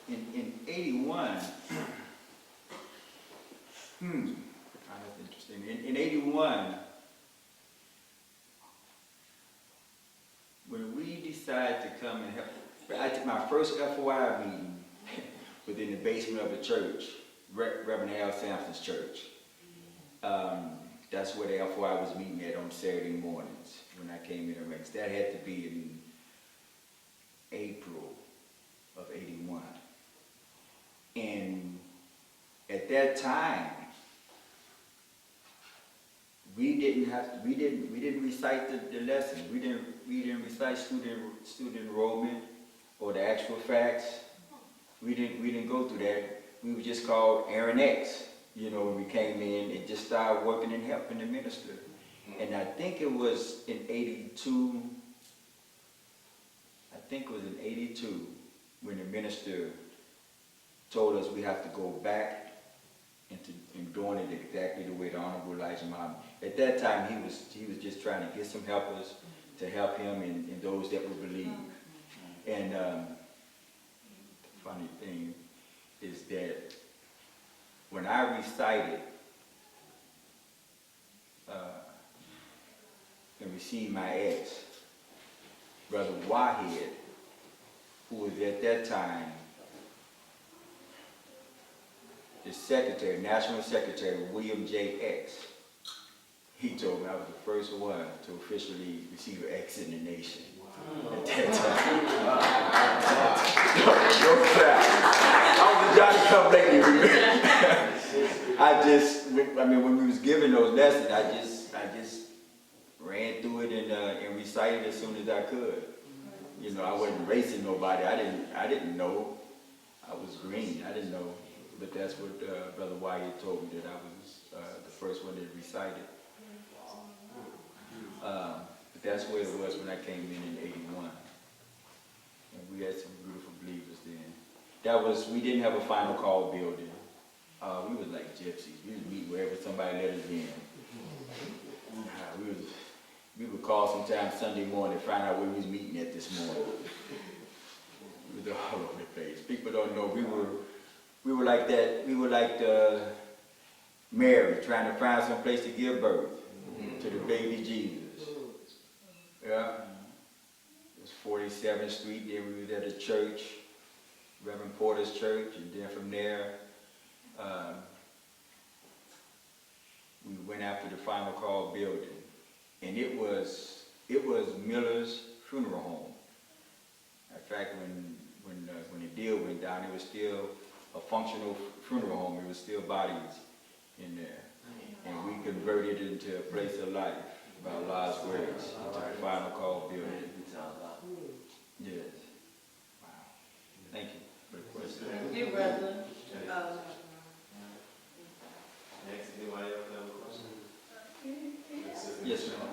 In 81, that's interesting. In 81, when we decided to come and help, I took my first FOI meeting within the basement of a church, Reverend Al Sampson's church. that's where therefore I was meeting at on Saturday mornings when I came in the ranks. That had to be in April of '81. And at that time, we didn't recite the lessons. We didn't recite student enrollment or the actual facts. We didn't go through that. We were just called Arron X. You know, when we came in and just started working and helping the minister. And I think it was in '82. I think it was in '82 when the minister told us we have to go back and doing it exactly the way the Honorable Elijah Muhammad. At that time, he was just trying to get some helpers to help him and those that would believe. And the funny thing is that when I recited and received my ex, Brother Waheed, who was at that time the secretary, National Secretary William J. X, he told me I was the first one to officially receive an X in the nation. At that time. No crap. I was a Johnny come lately. When we was giving those lessons, I just ran through it and recited as soon as I could. You know, I wasn't racing nobody. I didn't know. I was green. I didn't know. But that's what Brother Wyatt told me, that I was the first one that recited. But that's where it was when I came in '81. And we had some beautiful believers then. We didn't have a final call building. We was like gypsies. We would meet wherever somebody let us in. We would call sometime Sunday morning to find out where we was meeting at this morning. We was all over the place. People don't know, we were like that. We were like Mary trying to find some place to give birth to the baby Jesus. Yeah. It was 47th Street. There we was at a church, Reverend Porter's church, and then from there, we went after the final call building, and it was Miller's funeral home. In fact, when the deal went down, it was still a functional funeral home. There was still bodies in there, and we converted it into a place of life by Allah's grace, into the final call building. Yes. Wow. Thank you for the question. You, brother. Next, anybody else have a question? Yes, ma'am.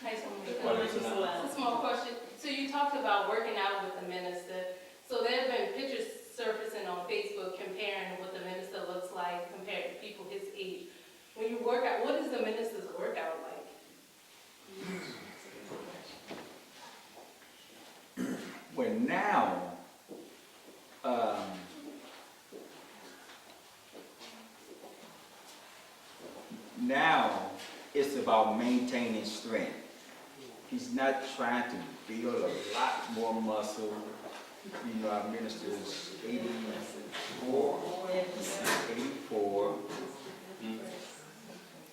Hi, a small question. So you talked about working out with the minister. So there have been pictures surfacing on Facebook comparing what the minister looks like compared to people his age. When you work out, what is the minister's workout like? Well, now it's about maintaining strength. He's not trying to build a lot more muscle. You know, our minister is 84.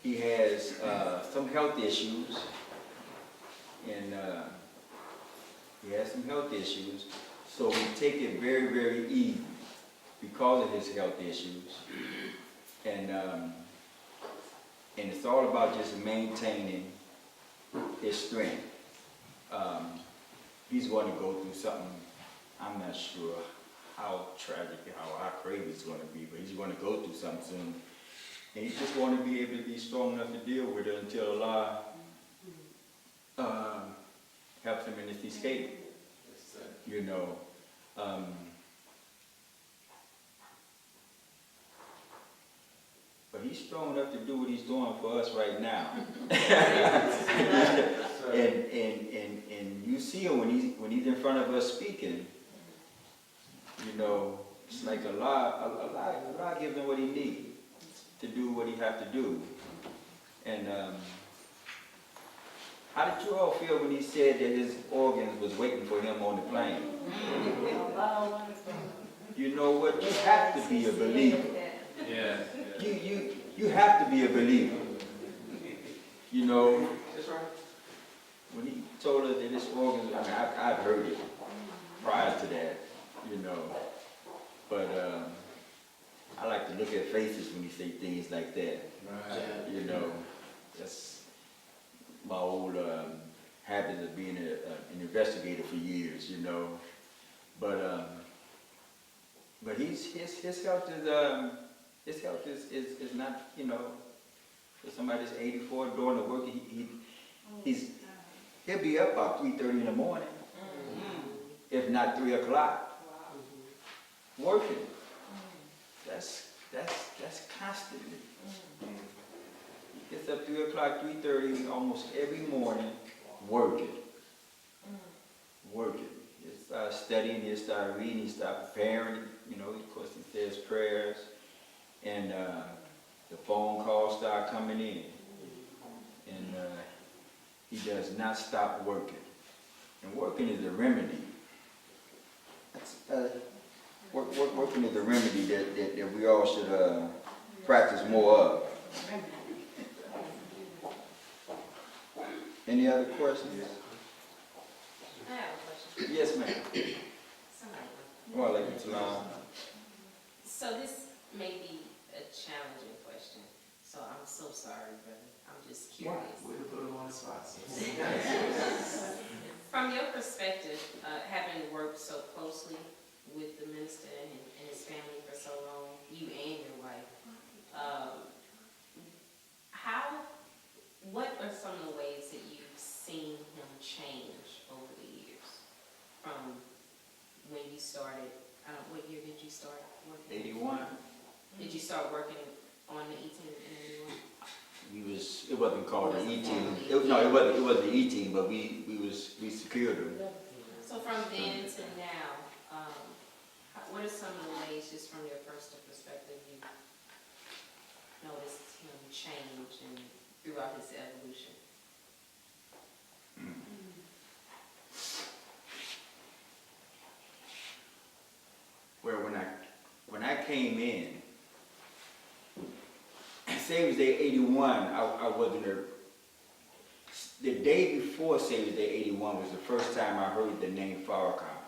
He has some health issues, and so we take it very, very easy because of his health issues, and it's all about just maintaining his strength. He's going to go through something. I'm not sure how tragic, how crazy it's going to be, but he's going to go through something soon. And he's just going to be able to be strong enough to deal with it until Allah helps him in his escape. You know. But he's strong enough to do what he's doing for us right now. And you see him when he's in front of us speaking. You know, it's like Allah gives him what he needs to do what he has to do. And how did you all feel when he said that his organs was waiting for him on the plane? You know what? You have to be a believer. Yeah. You have to be a believer. You know, That's right. when he told us that this organ, I mean, I've heard it prior to that, you know, but I like to look at faces when you say things like that, Right. you know. That's my old habit of being an investigator for years, you know. But his health is not, you know, for somebody that's 84 doing the work, he'll be up about 3:30 in the morning, if not 3 o'clock, working. That's constantly. He gets up 3 o'clock, 3:30 almost every morning, working. He'll start studying, he'll start reading, he'll start preparing, you know, of course he says prayers, and the phone calls start coming in. And he does not stop working. And working is a remedy. Working is a remedy that we all should practice more of. Any other questions? I have a question. Yes, ma'am. Somebody. Well, like it's long. So this may be a challenging question, so I'm so sorry, brother. I'm just curious. Way to put him on the spot. From your perspective, having worked so closely with the minister and his family for so long, you and your wife, what are some of the ways that you've seen him change over the years? From when you started, what year did you start working? 81. Did you start working on the E-team in 81? It wasn't called the E-team. It wasn't the E-team, but we secured him. So from then to now, what are some of the ways, just from your personal perspective, you noticed him change and throughout his evolution? Well, when I came in, Savior's Day 81, I wasn't there. The day before Savior's Day 81 was the first time I heard the name Farrakhan.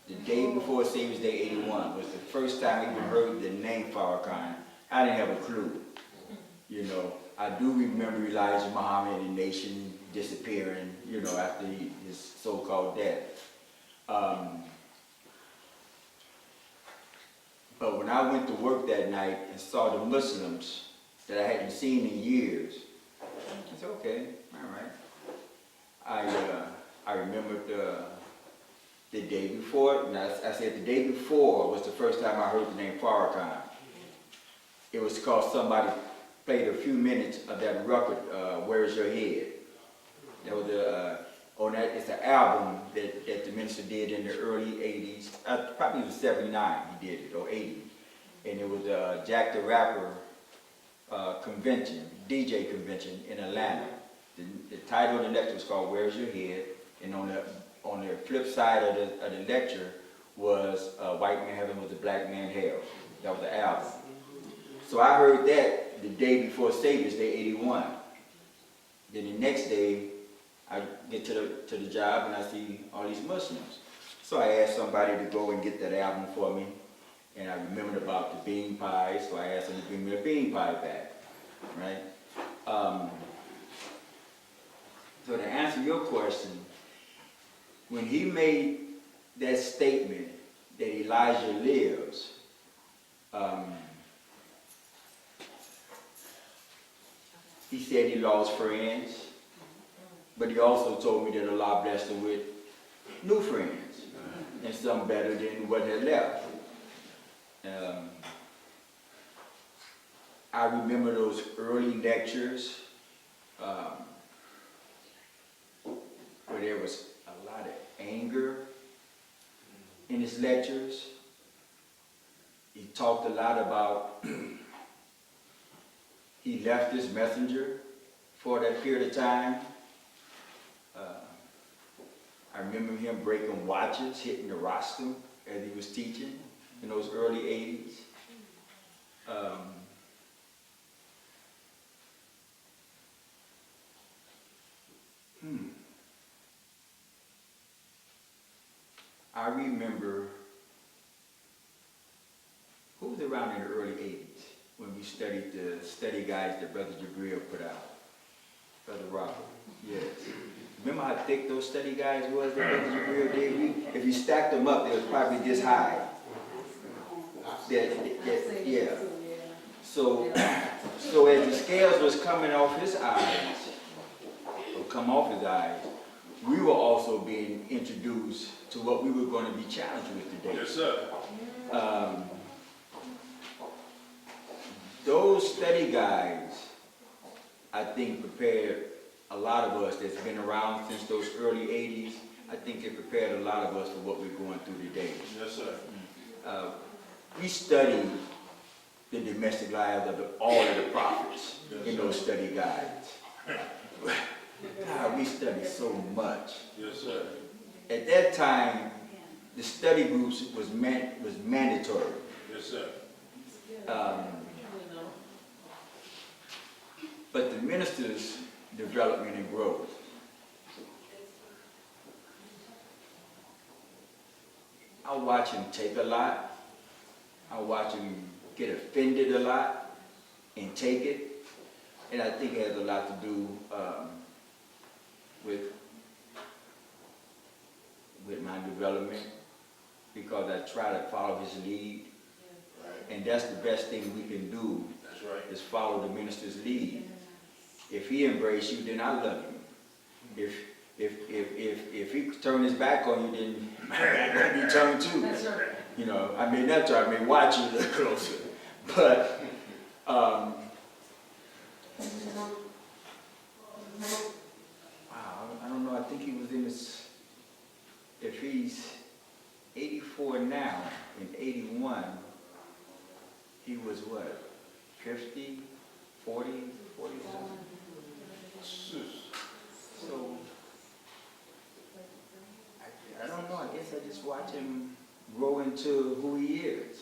The day before Savior's Day 81 was the first time I even heard the name Farrakhan. I didn't have a clue. You know, I do remember Elijah Muhammad and the nation disappearing, you know, after his so-called death. But when I went to work that night and saw the Muslims that I hadn't seen in years, I said, okay, all right. I remembered the day before, and I said the day before was the first time I heard the name Farrakhan. It was because somebody played a few minutes of that record, Where's Your Head? That was it's an album that the minister did in the early 80s, probably it was 79 he did it, or 80. And it was Jack the Rapper convention, DJ convention in Atlanta. The title of the lecture was called Where's Your Head? And on the flip side of the lecture was White Man Heaven was a Black Man Hell. That was the album. So I heard that the day before Savior's Day 81. Then the next day, I get to the job and I see all these Muslims. So I asked somebody to go and get that album for me. And I remembered about the bean pie, so I asked them to bring me a bean pie back, right? So to answer your question, when he made that statement that Elijah lives, he said he lost friends, but he also told me that Allah blessed him with new friends, and some better than what had left. I remember those early lectures where there was a lot of anger in his lectures. He talked a lot about he left his messenger for that period of time. I remember him breaking watches, hitting the rostrum as he was teaching in those early 80s. I remember, who was around in the early 80s when we studied the study guides that Brother Jabril put out? Brother Robert, yes. Remember how thick those study guides was that Brother Jabril did? If you stacked them up, they was probably this high. Yeah. So as the scales was coming off his eyes, or come off his eyes, we were also being introduced to what we were going to be challenged with today. Yes, sir. Those study guides, I think, prepared a lot of us that's been around since those early 80s. I think it prepared a lot of us for what we're going through today. Yes, sir. We studied the domestic lives of all of the prophets in those study guides. God, we studied so much. Yes, sir. At that time, the study groups was mandatory. Yes, sir. But the ministers' development and growth. I watch him take a lot. I watch him get offended a lot and take it. And I think it has a lot to do with my development, because I try to follow his lead. And that's the best thing we can do. That's right. Is follow the minister's lead. If he embrace you, then I love you. If he turn his back on you, then let me turn too. That's right. You know, I may not turn, I may watch you a little closer. But wow, I don't know, I think he was in his, if he's 84 now, in 81, he was what, 50, 40 something? So, I don't know, I guess I just watch him grow into who he is.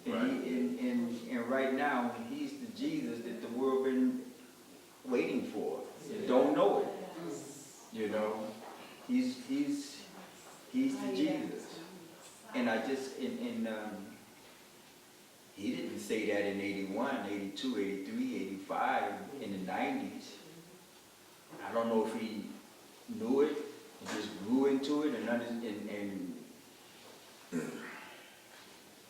And, Right. and right now, he's the Jesus that the world been waiting for. Don't know it. You know, he's the Jesus. And I just, he didn't say that in 81, 82, 83, 85, in the 90s. I don't know if he knew it, just grew into it, and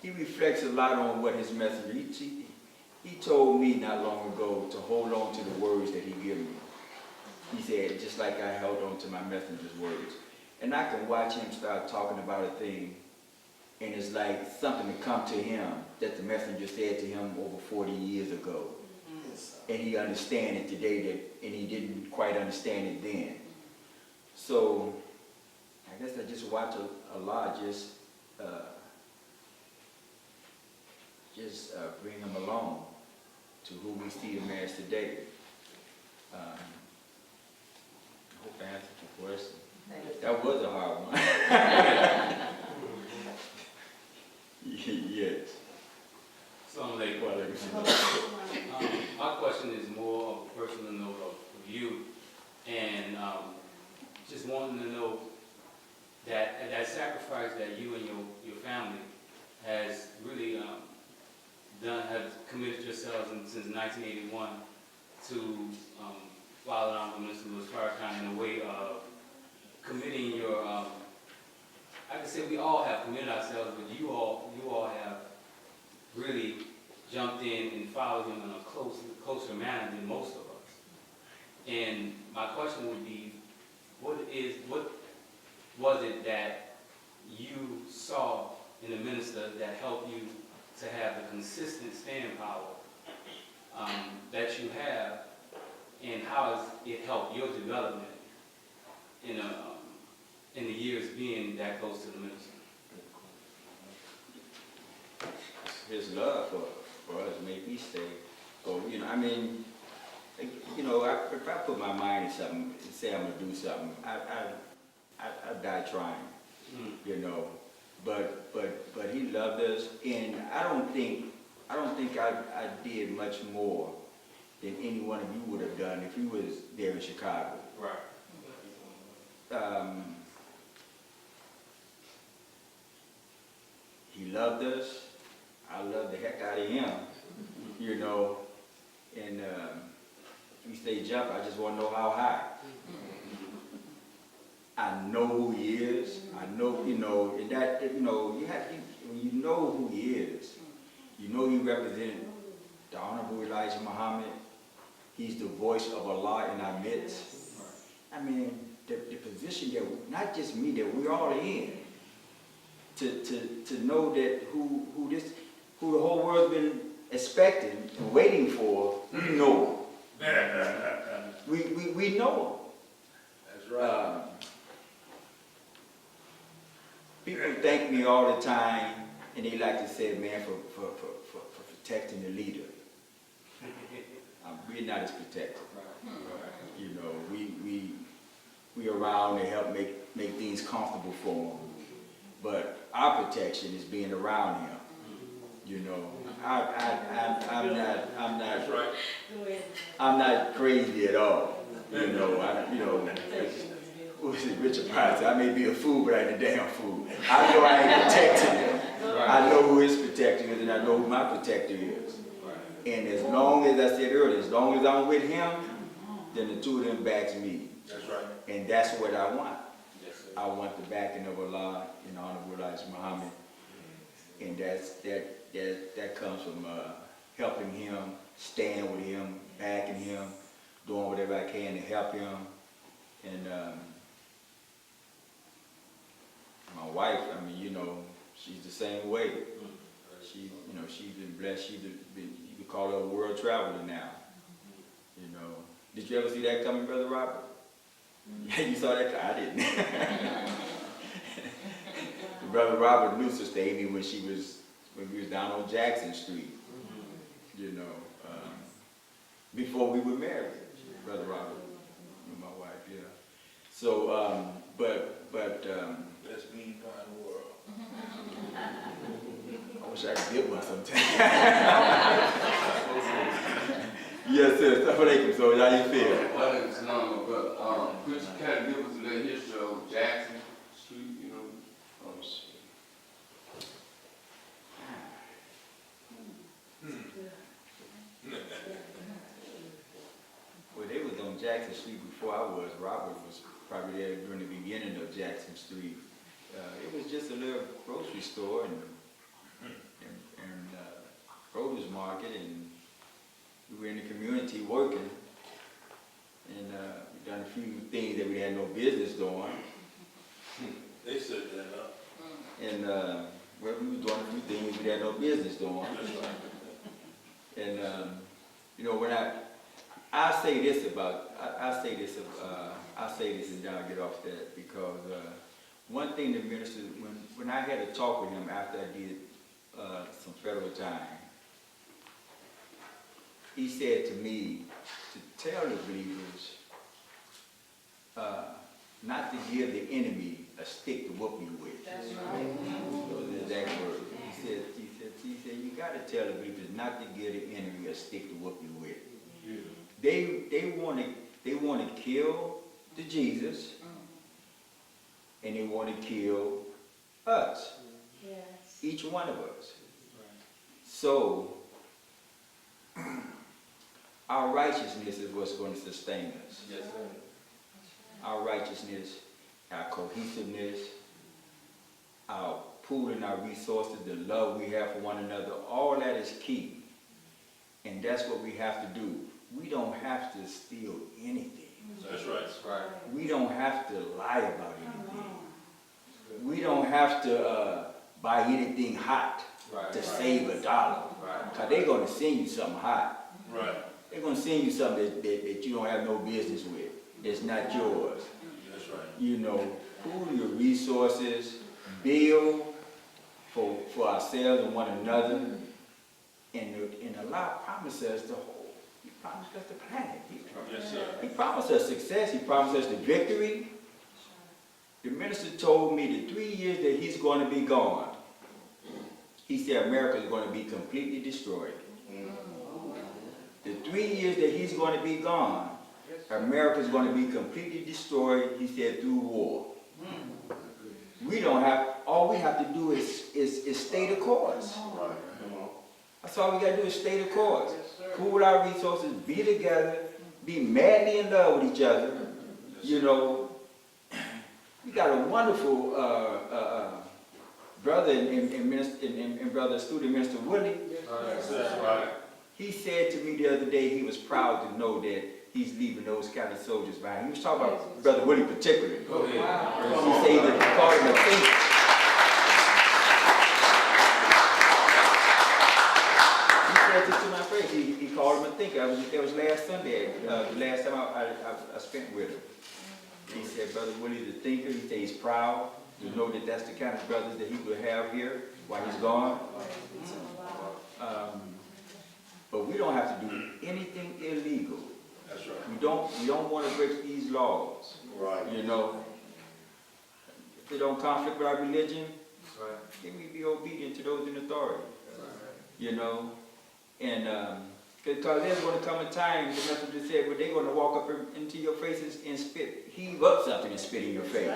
he reflects a lot on what his messenger, he told me not long ago to hold on to the words that he gave me. He said, just like I held on to my messenger's words. And I can watch him start talking about a thing, and it's like something to come to him that the messenger said to him over 40 years ago. And he understands it today, and he didn't quite understand it then. So, I guess I just watch a lot, just bring him along to who we see him as today. I hope I answered your question. That was a hard one. Yes. So like, my question is more of a personal note of you, and just wanting to know that sacrifice that you and your family has really have committed yourselves since 1981 to follow down the Minister Louis Farrakhan in a way of committing your. I can say we all have committed ourselves, but you all have really jumped in and followed him in a closer manner than most of us. And my question would be, what was it that you saw in the minister that helped you to have the consistent staying power that you have, and how has it helped your development in the years being that close to the minister? His love for us made me stay. So, you know, I mean, you know, if I put my mind to something and say I'm gonna do something, I die trying, you know. But he loved us, and I don't think I did much more than any one of you would have done if you was there in Chicago. Right. he loved us. I loved the heck out of him, you know. And he say jump, I just want to know how high. I know who he is. I know, you know, and that, you know, when you know who he is, you know he represents the Honorable Elijah Muhammad. He's the voice of Allah in our midst. I mean, the position that, not just me, that we're all in. To know that who the whole world's been expecting and waiting for, we know him. We know him. That's right. People thank me all the time, and they like to say, man, for protecting the leader. We're not as protected. You know, we around to help make things comfortable for him. But our protection is being around him. You know, I'm not crazy at all. You know, Richard Pryor said, I may be a fool, but I ain't a damn fool. I know I ain't protecting him. I know who his protector is, and I know who my protector is. And as long as I said earlier, as long as I'm with him, then the two of them backs me. That's right. And that's what I want. I want the backing of Allah in honor of Elijah Muhammad. And that comes from helping him, staying with him, backing him, doing whatever I can to help him. And my wife, I mean, you know, she's the same way. She, you know, she's been blessed. She's been, you could call her a world traveler now. You know, did you ever see that coming, Brother Robert? Yeah, you saw that? I didn't. Brother Robert knew Sister Amy when we was down on Jackson Street. You know, before we were married, Brother Robert and my wife. Yeah. So, but. Best mean pie in the world. I wish I could get one sometime. Yes, sir. Assalamualaikum. So, how you feel? Well, it's normal, but could you kind of give us a little history of Jackson Street, you know? Well, they was on Jackson Street before I was. Robert was probably there during the beginning of Jackson Street. It was just a little grocery store and produce market, and we were in the community working, and we done a few things that we had no business doing. They set that up. And well, we were doing a few things we had no business doing. And you know, when I say this and then I'll get off that, because one thing the minister, when I had a talk with him after I did some federal time, he said to me to tell the believers not to give the enemy a stick to whoop you with. That's right. Those are the exact words. He said, you got to tell the believers not to give the enemy a stick to whoop you with. Yeah. They want to kill the Jesus, and they want to kill us, Yes. each one of us. So our righteousness is what's going to sustain us. Yes, sir. Our righteousness, our cohesiveness, our pooling our resources, the love we have for one another, all that is key. And that's what we have to do. We don't have to steal anything. That's right. That's right. We don't have to lie about anything. We don't have to buy anything hot to save $1. Right. Because they're going to send you something hot. Right. They're going to send you something that you don't have no business with. It's not yours. That's right. You know, pool your resources, build for ourselves and one another, and Allah promised us the whole. He promised us the planet. Yes, sir. He promised us success. He promised us the victory. The minister told me the 3 years that he's going to be gone, he said America is going to be completely destroyed. The 3 years that he's going to be gone, America's going to be completely destroyed, he said, through war. We don't have, all we have to do is stay the course. Right, come on. That's all we got to do is stay the course. Pool our resources, be together, be madly in love with each other. You know, we got a wonderful brother and brother student, Minister Willie. That's right. He said to me the other day he was proud to know that he's leaving those kind of soldiers behind. He was talking about Brother Willie particularly. Go ahead. He said that he called him a thinker. He said this to my face. He called him a thinker. It was last Sunday, the last time I spent with him. He said, Brother Willie the thinker. He said he's proud to know that that's the kind of brothers that he will have here while he's gone. But we don't have to do anything illegal. That's right. We don't want to break these laws. Right. You know, if they don't conflict with our religion, Right. then we be obedient to those in authority. You know, and because there's going to come a time, the messenger said, but they're going to walk up into your faces and spit, heave up something and spit in your face.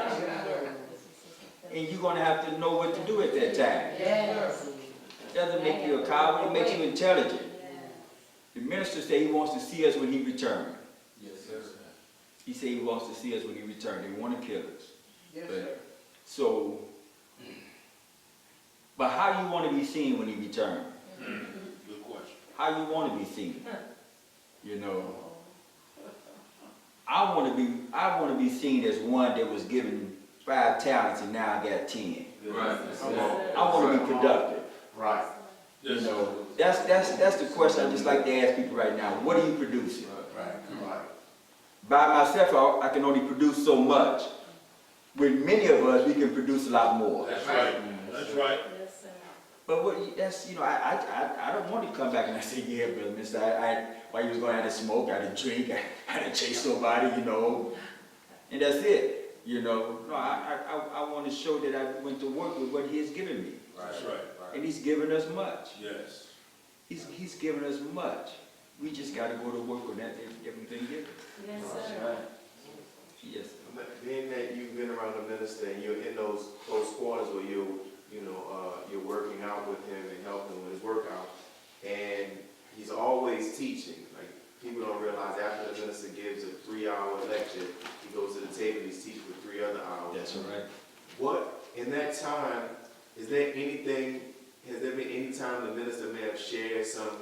And you're going to have to know what to do at that time. Yes. It doesn't make you a coward, it makes you intelligent. The minister said he wants to see us when he returns. Yes, sir. He said he wants to see us when he returns. They want to kill us. Yes, But- sir. So, but how you want to be seen when he returns? Good question. How you want to be seen? You know, I want to be seen as one that was given 5 talents and now I got 10. Right. I want to be productive. Right. You Yes, know, that's the question I just like to ask people right now. What are you producing? Right. By myself, I can only produce so much. With many of us, we can produce a lot more. That's right. That's right. Yes, sir. But that's, you know, I don't want to come back and I say, yeah, brother, mister, while you was going to have to smoke, I had to drink, I had to chase somebody, you know, and that's it, you know. No, I want to show that I went to work with what he has given me. That's right. And he's given us much. Yes. He's given us much. We just got to go to work on that, everything given. Yes, sir. Yes. Being that you've been around the minister and you're in those close quarters where you're working out with him and helping him with his workout, and he's always teaching. Like, people don't realize after the minister gives a 3-hour lecture, he goes to the table and he's teaching for 3 other hours. That's right. What, in that time, has there been any time the minister may have shared some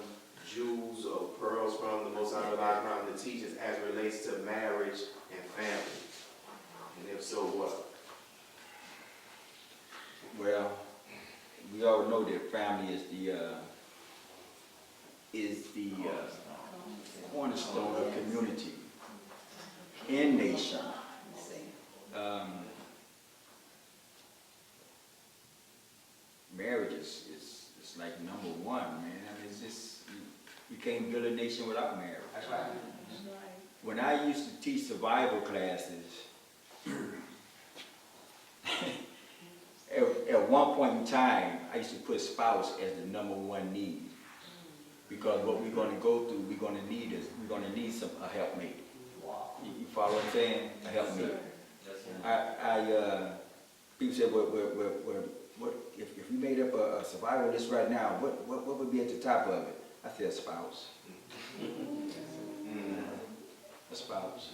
jewels or pearls from the Most High around the teachers as it relates to marriage and family? And if so, what? Well, we all know that family is the cornerstone of community and nation. Marriage is like number one, man. I mean, it's just, you can't build a nation without marriage. That's right. When I used to teach survival classes, at one point in time, I used to put spouse as the number one need. Because what we're going to go through, we're going to need a helpmate. You follow what I'm saying? A helpmate. People said, what if we made up a survival list right now, what would be at the top of it? I said a spouse. A spouse.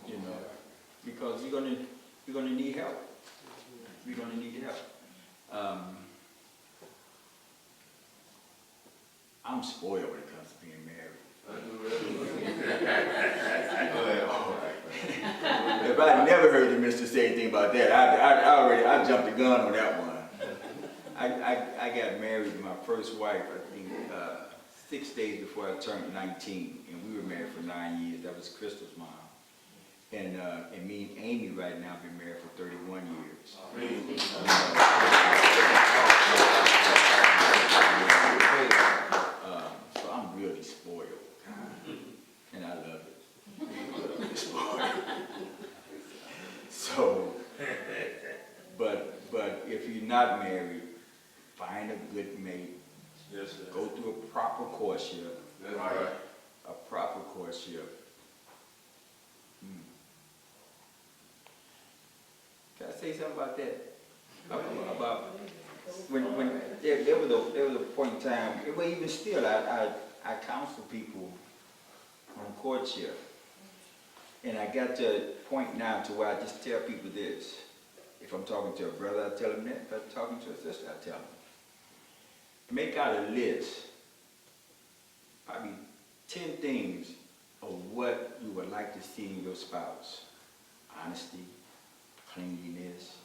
You know, because you're gonna need help. We're gonna need help. I'm spoiled when it comes to being married. If I never heard the minister say anything about that, I jumped the gun on that one. I got married to my first wife, I think, 6 days before I turned 19, and we were married for 9 years. That was Crystal's mom. And me and Amy right now have been married for 31 years. So I'm really spoiled, and I love it. Really spoiled. So, but if you're not married, find a good mate. Yes, sir. Go through a proper courtship. That's right. A proper courtship. say something about that? About when there was a point in time, well, even still, I counsel people on courtship. And I got to a point now to where I just tell people this. If I'm talking to a brother, I tell him that. If I'm talking to a sister, I tell them. Make out a list, probably 10 things of what you would like to see in your spouse. Honesty, cleanliness,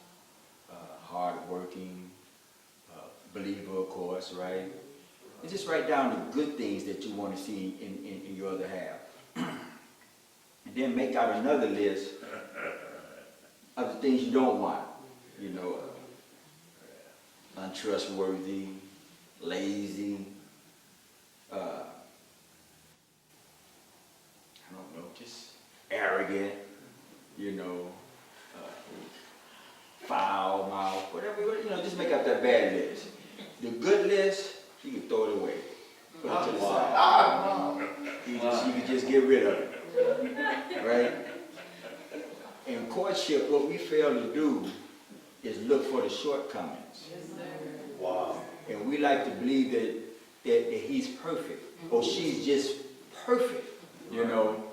hardworking, believer, of course, right? And just write down the good things that you want to see in your other half. And then make out another list of the things you don't want. You know, untrustworthy, lazy, I don't know, just arrogant, you know, foul mouth, whatever, you know, just make out that bad list. The good list, you can throw it away. Put it to the side. You can just get rid of it. Right? In courtship, what we fail to do is look for the shortcomings. Wow. And we like to believe that he's perfect, or she's just perfect, you know.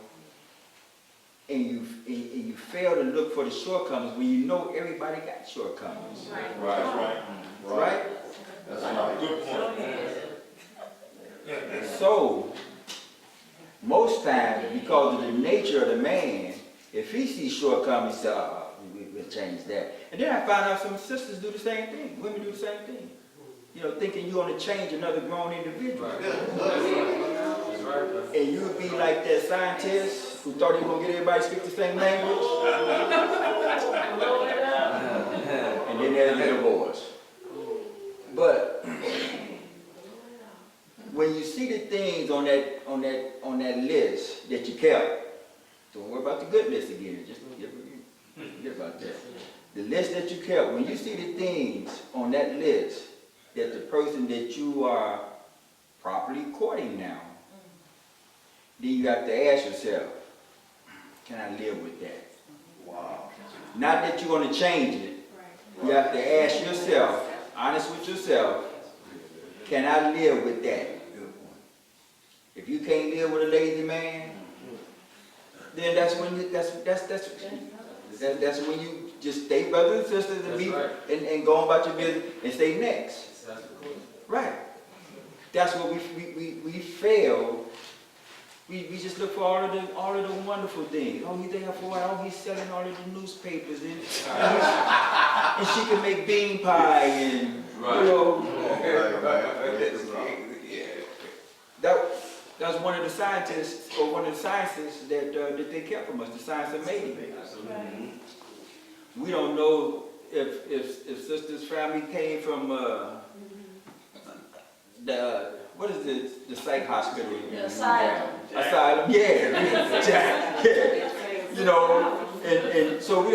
And you fail to look for the shortcomings when you know everybody got shortcomings. Right? That's a good point. So, most times, because of the nature of the man, if he sees shortcomings, he says, we'll change that. And then I find out some sisters do the same thing. Women do the same thing. You know, thinking you're going to change another grown individual. And you would be like that scientist who thought he was going to get everybody to speak the same language. And then there's a divorce. But when you see the things on that list that you kept, don't worry about the good list again. Just forget about that. The list that you kept, when you see the things on that list that the person that you are properly courting now, then you have to ask yourself, can I live with that? Wow. Not that you're going to change it. You have to ask yourself, honest with yourself, can I live with that? If you can't live with a lazy man, then that's when you just stay brothers and sisters and go on about your business and stay next. Right. That's what we fail. We just look for all of the wonderful things. Oh, he's there for a while. Oh, he's selling all of the newspapers and she can make bean pie and you know. That's one of the scientists or one of the sciences that they kept from us, the science of mating. We don't know if sister's family came from what is it? The psych hospital. The asylum. Asylum, yeah. You know, and so we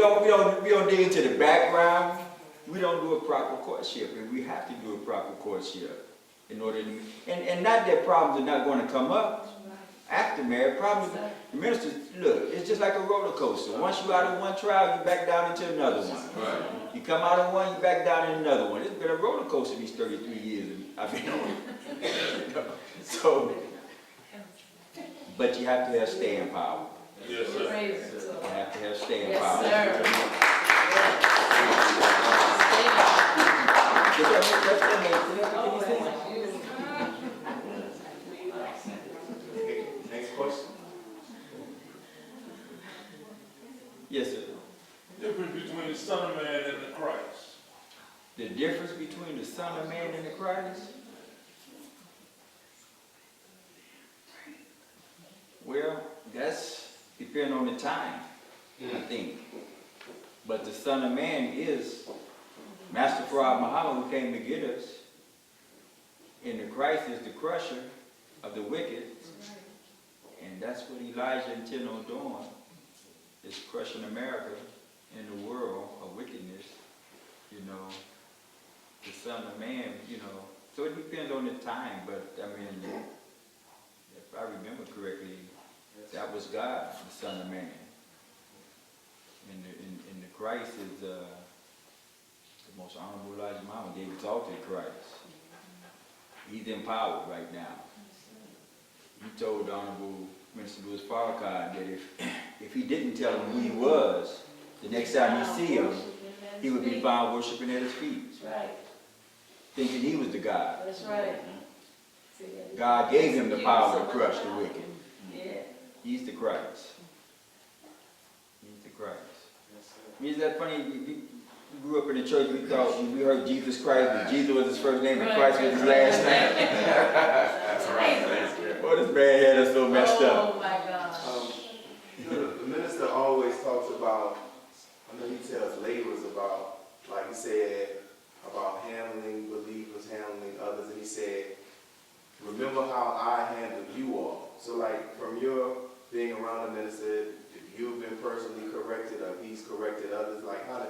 don't dig into the background. We don't do a proper courtship, and we have to do a proper courtship in order to. And not that problems are not going to come up after marriage. Problems. The minister, look, it's just like a roller coaster. Once you're out of one trial, you back down into another one. Right. You come out of one, you back down in another one. It's been a roller coaster these 33 years I've been on. So, but you have to have staying power. Yes, sir. You have to have staying Yes, power. sir. Does that make sense? Next question. Yes, sir. Difference between the Son of Man and the Christ. The difference between the Son of Man and the Christ? Well, that's depending on the time, I think. But the Son of Man is Master Farad Muhammad who came to get us. And the Christ is the crusher of the wicked. And that's what Elijah intended on doing, is crushing America and the world of wickedness, you know. The Son of Man, you know. So it depends on the time, but I mean, if I remember correctly, that was God, the Son of Man. And the Christ is the most honorable Elijah Muhammad gave exalted Christ. He's in power right now. He told the Honorable Minister Louis Farrakhan that if he didn't tell him who he was, the next time he see him, he would be found worshiping at his feet. That's right. Thinking he was the God. That's right. God gave him the power to crush the wicked. Yeah. He's the Christ. He's the Christ. Isn't that funny? We grew up in the church, we thought, we heard Jesus Christ, and Jesus was his first name, and Christ was his last name. That's right. Boy, this man had us so messed up. Oh my gosh. The minister always talks about, I know he tells laborers about, like he said, about handling believers, handling others, and he said, remember how I handled you all. So like from your being around the minister, if you've been personally corrected or he's corrected others, like how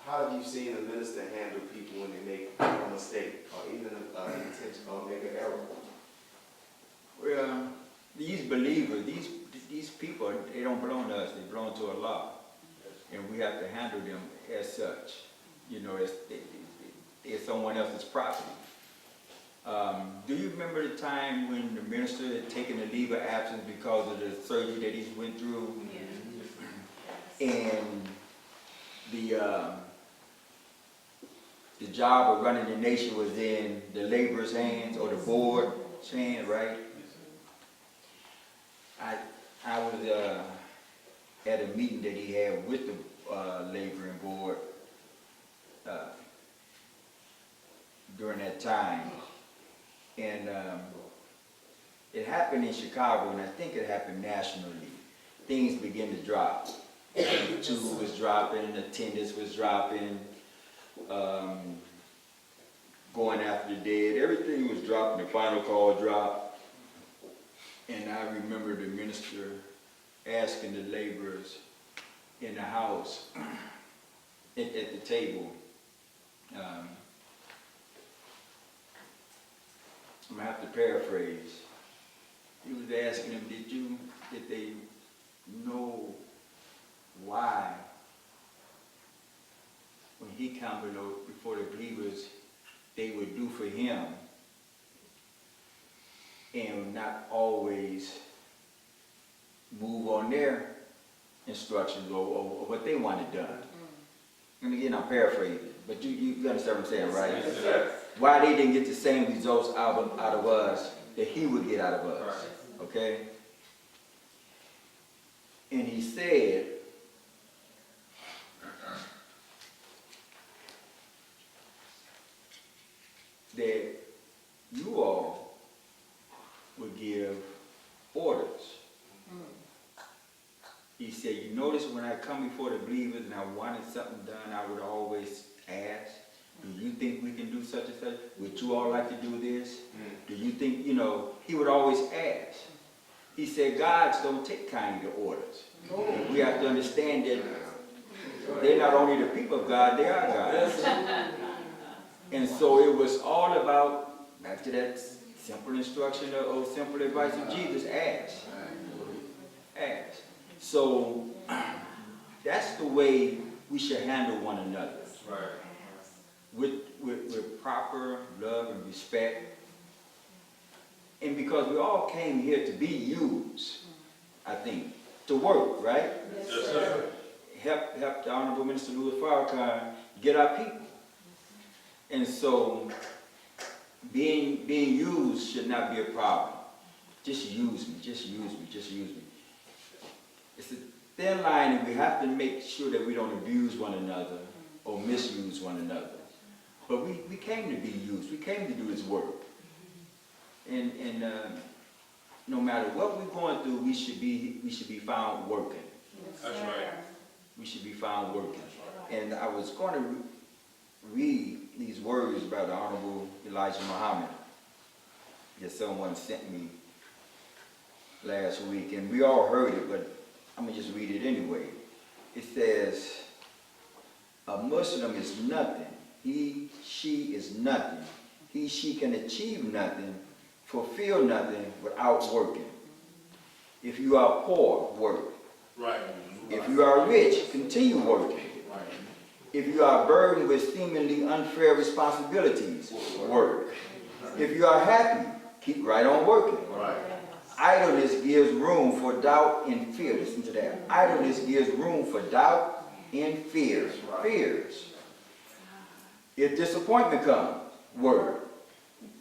have you seen the minister handle people when they make a mistake or even intentional make an error? Well, these believers, these people, they don't belong to us, they belong to Allah. And we have to handle them as such. You know, they're someone else's property. Do you remember the time when the minister had taken a leave of absence because of the surgery that he went through? Yeah. And the job of running the nation was in the laborer's hands or the board's hand, right? I was at a meeting that he had with the laboring board during that time. And it happened in Chicago, and I think it happened nationally. Things began to drop. Two was dropping, attendance was dropping, going after the dead. Everything was dropping. The final call dropped. And I remember the minister asking the laborers in the house at the table, I'm going to have to paraphrase. He was asking them, did they know why when he came before the believers, they would do for him and not always move on their instructions or what they wanted done. And again, I'm paraphrasing, but you understand what I'm saying, right? Yes. Why they didn't get the same results out of us that he would get out of us, okay? And he said, that you all would give orders. He said, you notice when I come before the believers and I wanted something done, I would always ask, do you think we can do such and such? Would you all like to do this? Do you think, he would always ask. He said, gods don't take kindly to orders. And we have to understand that they're not only the people of God, they are God. And so it was all about, back to that simple instruction or simple advice of Jesus, ask. Ask. So that's the way we should handle one another. With proper love and respect. And because we all came here to be used, I think, to work, right? Yes, sir. Help the Honorable Minister Louis Farrakhan get our people. And so being used should not be a problem. Just use me, just use me, just use me. It's a thin line, and we have to make sure that we don't abuse one another or misuse one another. But we came to be used. We came to do His work. And no matter what we're going through, we should be found working. That's right. We should be found working. And I was going to read these words by the Honorable Elijah Muhammad that someone sent me last week, and we all heard it, but I'm going to just read it anyway. It says, a Muslim is nothing. He, she is nothing. He, she can achieve nothing, fulfill nothing without working. If you are poor, work. Right. If you are rich, continue working. If you are burdened with seemingly unfair responsibilities, work. If you are happy, keep right on working. Right. Idleness gives room for doubt and fear. Listen to that. Idleness gives room for doubt and fears. Fears. If disappointment comes, work.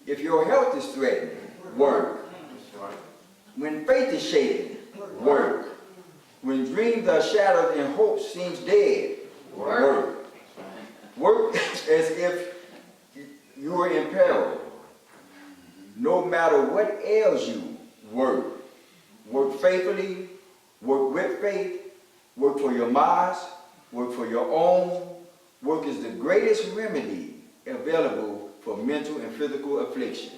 If your health is threatened, work. When faith is shaken, work. When dreams are shattered and hope seems dead, work. Work as if you are in peril. No matter what ails you, work. Work faithfully, work with faith, work for your mas, work for your own. Work is the greatest remedy available for mental and physical affliction.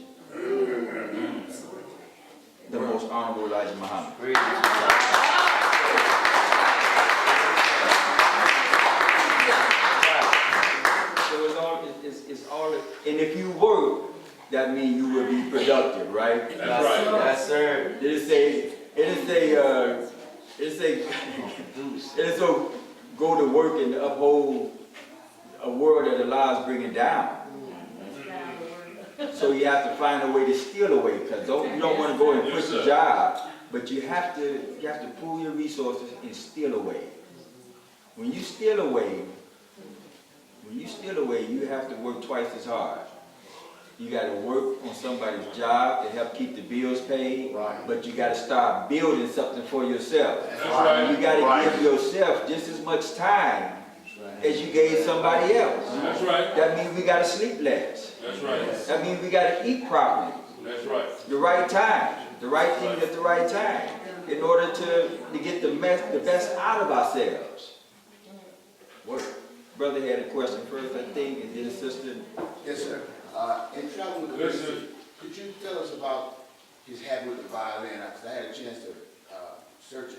The most honorable Elijah Muhammad. So it's all, and if you work, that means you will be productive, right? That's right. Yes, sir. It so go to work and uphold a world that allows bringing down. So you have to find a way to steal away, because you don't want to go and quit Yes, your sir. job, but you have to pool your resources and steal away. When you steal away, you have to work twice as hard. You got to work on somebody's job to help keep the bills paid, Right. but you got to start building something for yourself. That's right. You got to give yourself just as much time as you gave somebody else. That's right. That means we got to sleep less. That's right. That means we got to eat properly. That's right. The right time, the right things at the right time, in order to get the best out of ourselves. What? Brother had a question first, I think, and then sister. Yes, sir. In traveling with the Yes, minister, sir. could you tell us about his habit with the violin? Because I had a chance to search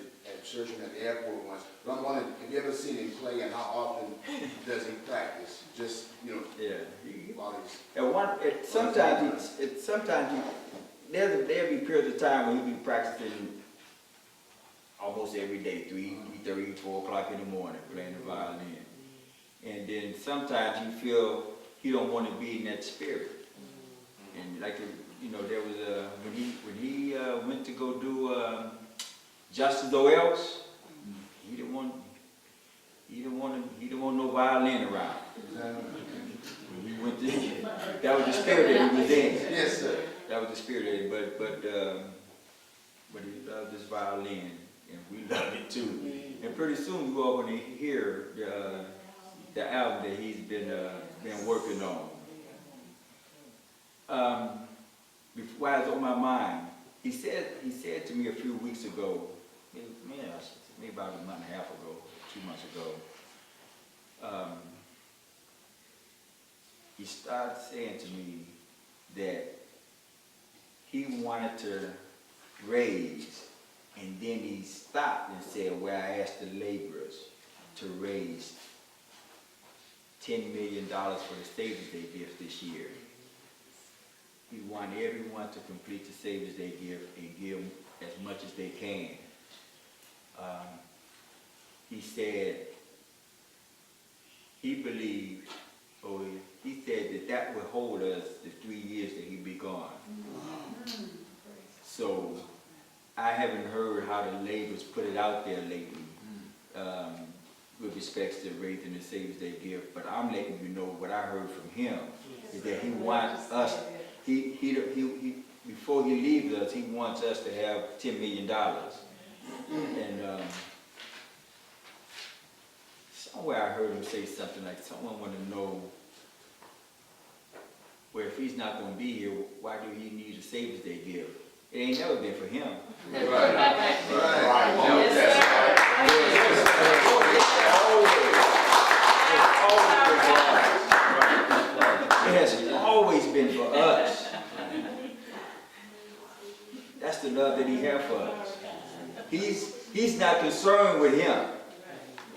him at the airport once. But I'm wondering, have you ever seen him play, and how often does he practice? Just, Yeah. while he's... There'll be periods of time when he'll be practicing almost every day, 3:30, 4 o'clock in the morning, playing the violin. And then sometimes you feel he don't want to be in that spirit. And like, there was when he went to go do Justice or Else, he didn't want no violin around. He went to, that was the spirit that he was in. Yes, sir. That was the spirit, but he loved this violin, and we loved it too. And pretty soon you all going to hear the album that he's been working on. While I was on my mind, he said to me a few weeks ago, maybe about a month and a half ago, 2 months ago. He started saying to me that he wanted to raise, and then he stopped and said, "Where I asked the laborers to raise $10 million for the Savior's Day gift this year." He wanted everyone to complete the Savior's Day gift and give as much as they can. He said he believed, he said that would hold us the 3 years that he'd be gone. So I haven't heard how the laborers put it out there lately with respects to raising the Savior's Day gift, but I'm letting you know what I heard from him is that he wants us, before he leaves us, he wants us to have $10 million. And somewhere I heard him say something like, someone want to know, well, if he's not going to be here, why do he need a Savior's Day gift? It ain't never been for him. It has always been for us. That's the love that he has for us. He's not concerned with him.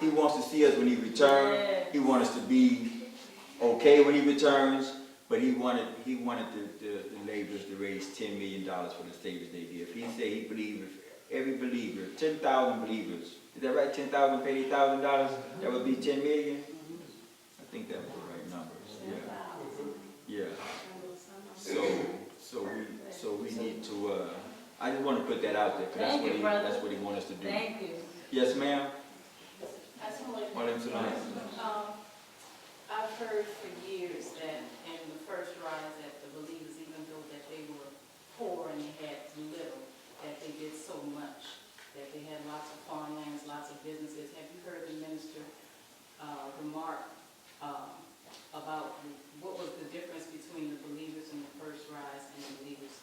He wants to see us when he returns. He wants us to be okay when he returns. But he wanted the laborers to raise $10 million for the Savior's Day gift. He said he believed if every believer, 10,000 believers, is that right? 10,000 paid $8,000, that would be $10 million. think that was the right numbers, yeah. 10,000. Yeah. So we need to, I just want to put that out there, because Thank you, brother. that's what he wants us to do. Thank you. Yes, ma'am? That's what I've heard for years that in the first rise that the believers, even though that they were poor and they had little, that they did so much, that they had lots of farmlands, lots of businesses. Have you heard the minister remark about what was the difference between the believers in the first rise and the believers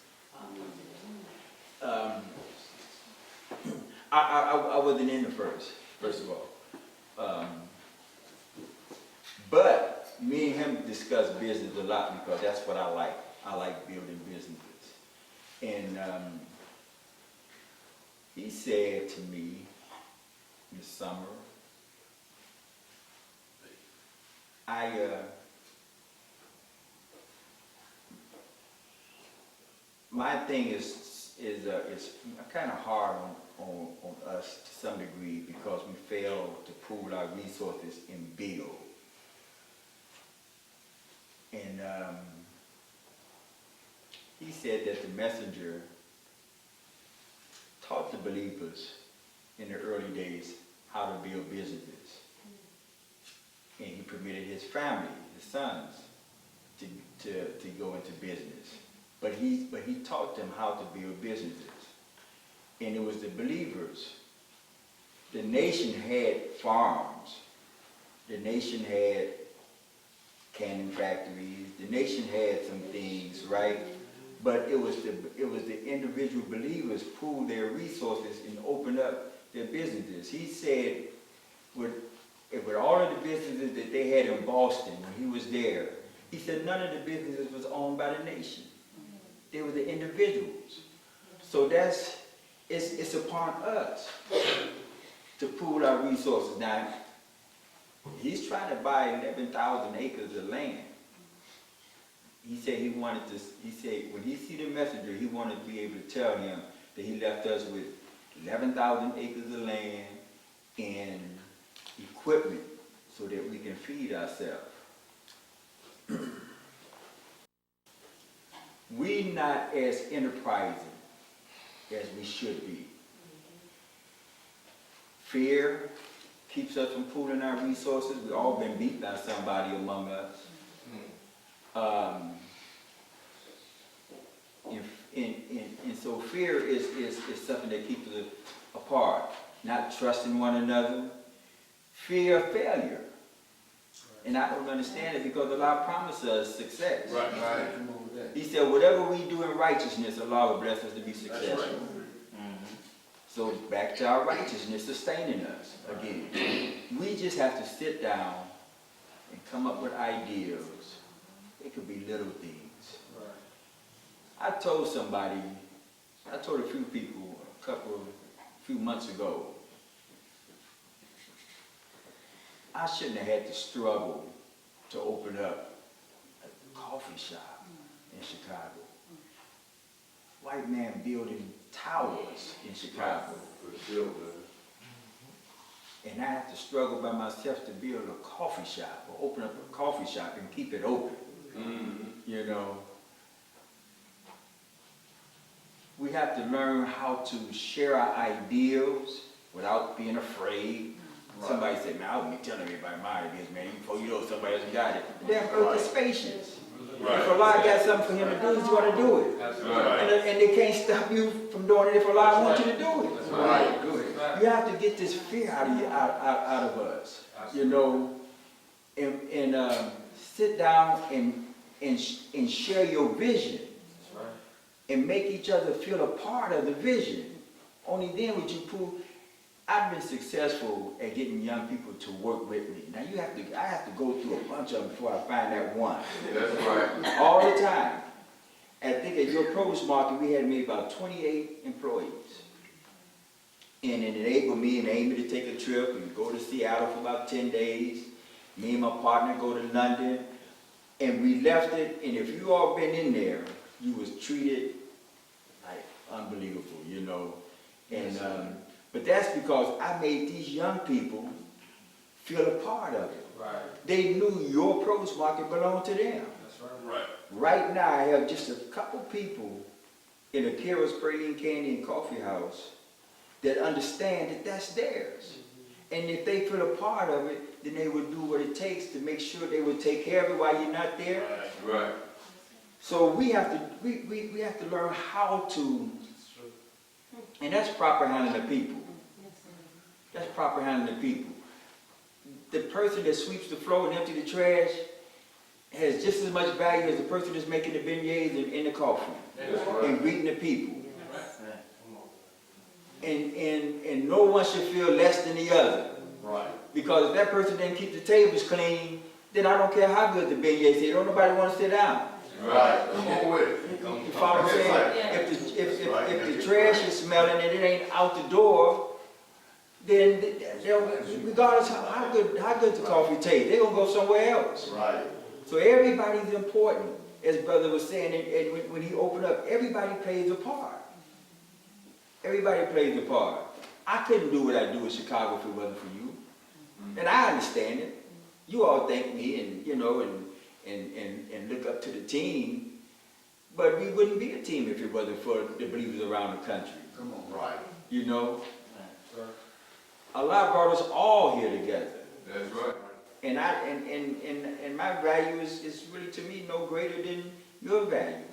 I wasn't in the first of all. But me and him discussed business a lot because that's what I like. I like building businesses. And he said to me in the summer, my thing is kind of hard on us to some degree because we fail to pool our resources and build. And he said that the messenger taught the believers in the early days how to build businesses. And he permitted his family, his sons, to go into business. But he taught them how to build businesses. And it was the believers. The nation had farms. The nation had canning factories. The nation had some things, right? But it was the individual believers pooled their resources and opened up their businesses. He said, with all of the businesses that they had in Boston when he was there, he said none of the businesses was owned by the nation. They were the individuals. So it's upon us to pool our resources. Now, he's trying to buy 11,000 acres of land. He said when he see the messenger, he wanted to be able to tell him that he left us with 11,000 acres of land and equipment so that we can feed ourselves. We not as enterprising as we should be. Fear keeps us from pooling our resources. We've all been beat by somebody among us. And so fear is something that keeps us apart. Not trusting one another. Fear of failure. And I don't understand it because Allah promised us success. Right. He said, whatever we do in righteousness, Allah will bless us to be successful. So back to our righteousness sustaining us again. We just have to sit down and come up with ideas. It could be little things. I told a few people a few months ago, I shouldn't have had to struggle to open up a coffee shop in Chicago. White man building towers in Chicago. And I have to struggle by myself to build a coffee shop or open up a coffee shop and keep it open. You know. We have to learn how to share our ideals without being afraid. Somebody said, man, I wouldn't be telling everybody my ideas, man. Before you know somebody else got it. The damn earth is spacious. If Allah got something for him to do, he's going to do it. And they can't stop you from doing it if Allah wants you to do it. You have to get this fear out of us, you know, and sit down and share your vision and make each other feel a part of the vision. Only then would you prove. I've been successful at getting young people to work with me. Now I have to go through a bunch of them before I find that one. That's right. All the time. I think at your produce market we had maybe about 28 employees. And it enabled me and Amy to take a trip and go to Seattle for about 10 days. Me and my partner go to London. And we left it, and if you all been in there, you was treated like unbelievable, you know. And but that's because I made these young people feel a part of it. Right. They knew your produce market belonged to them. That's right. Right. Right now, I have just a couple people in the Kira's Praline Candy and Coffee House that understand that that's theirs. And if they feel a part of it, then they would do what it takes to make sure they would take care of it while you're not there. Right. So we have to learn how to, and that's proper handling of people. That's proper handling of people. The person that sweeps the floor and empties the trash has just as much value as the person that's making the beignets and the coffee and greeting the people. And no one should feel less than the other. Right. Because if that person didn't keep the tables clean, then I don't care how good the beignets is. Don't nobody want to sit down. Right. Come on with it. You follow what I'm saying? If the trash is smelling and it ain't out the door, then regardless how good the coffee tastes, they're gonna go somewhere else. Right. So everybody's important, as brother was saying, and when he opened up, everybody plays a part. Everybody plays a part. I couldn't do what I do in Chicago if it wasn't for you. And I understand it. You all thank me and and look up to the team. But we wouldn't be a team if it wasn't for the believers around the country. Come on. Right. You know? Allah brought us all here together. That's right. And my value is really to me no greater than your value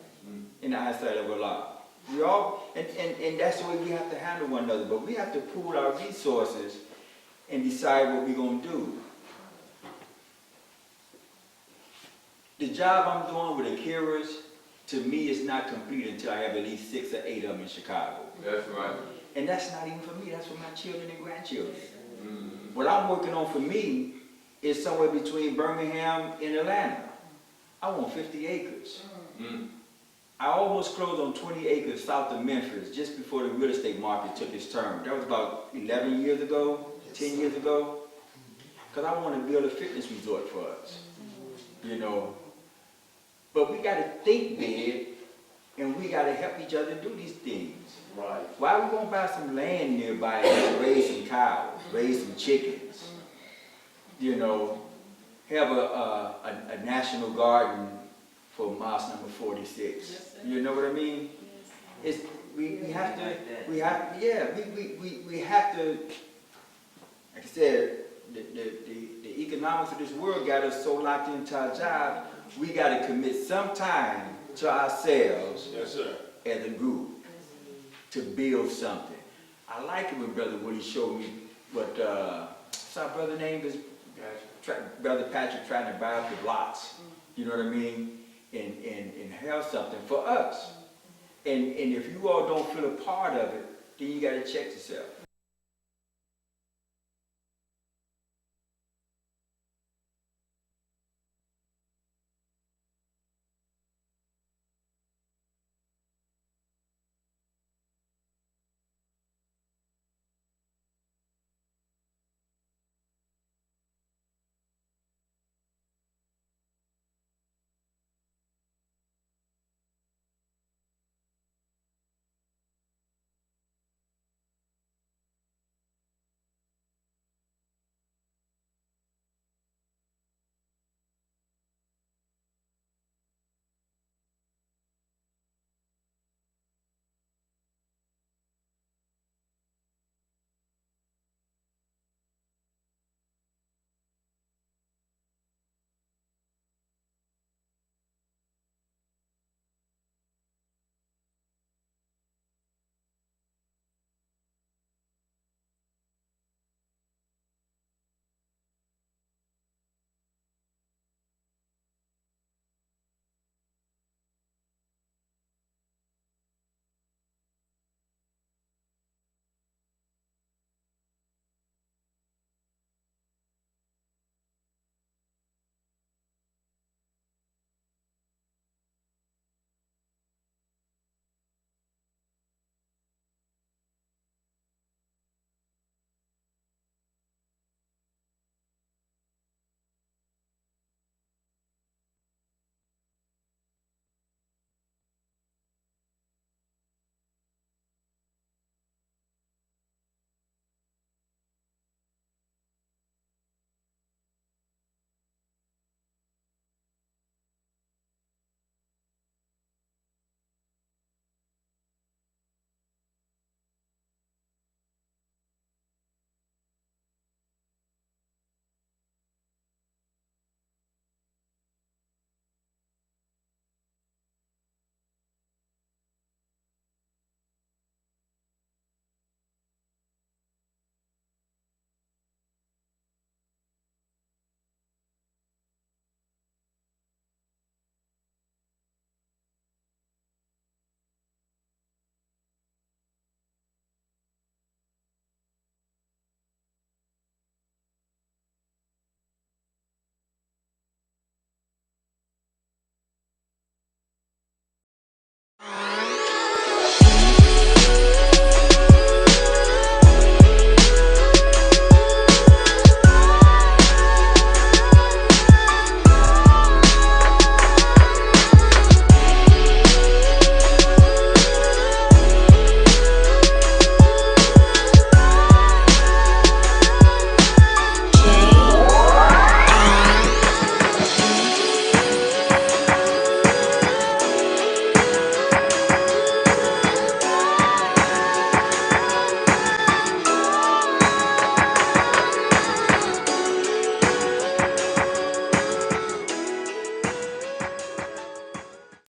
in the eyesight of Allah. We all and that's the way we have to handle one another, but we have to pool our resources and decide what we're gonna do. The job I'm doing with the Akiras, to me, is not complete until I have at least 6 or 8 of them in Chicago. That's right. And that's not even for me, that's for my children and grandchildren. Mm-hmm. What I'm working on for me is somewhere between Birmingham and Atlanta. I want 50 acres. Mm-hmm. I almost closed on 20 acres south of Memphis just before the real estate market took its turn. That was about 11 years ago, 10 years ago. Because I want to build a fitness resort for us, you know. But we got to think big, and we got to help each other do these things. Right. Why are we going to buy some land nearby and raise some cows, raise some chickens? You know, have a national garden for mosque number 46. You know what I mean? It's we have to we have to, like I said, the economics of this world got us so locked into our job, we got to commit some time to ourselves as a group to build something. I like it when Brother Woody showed me what what's our brother name is? Brother Patrick trying to buy up the blocks. You know what I mean? And have something for us. And if you all don't feel a part of it, then you got to check yourself.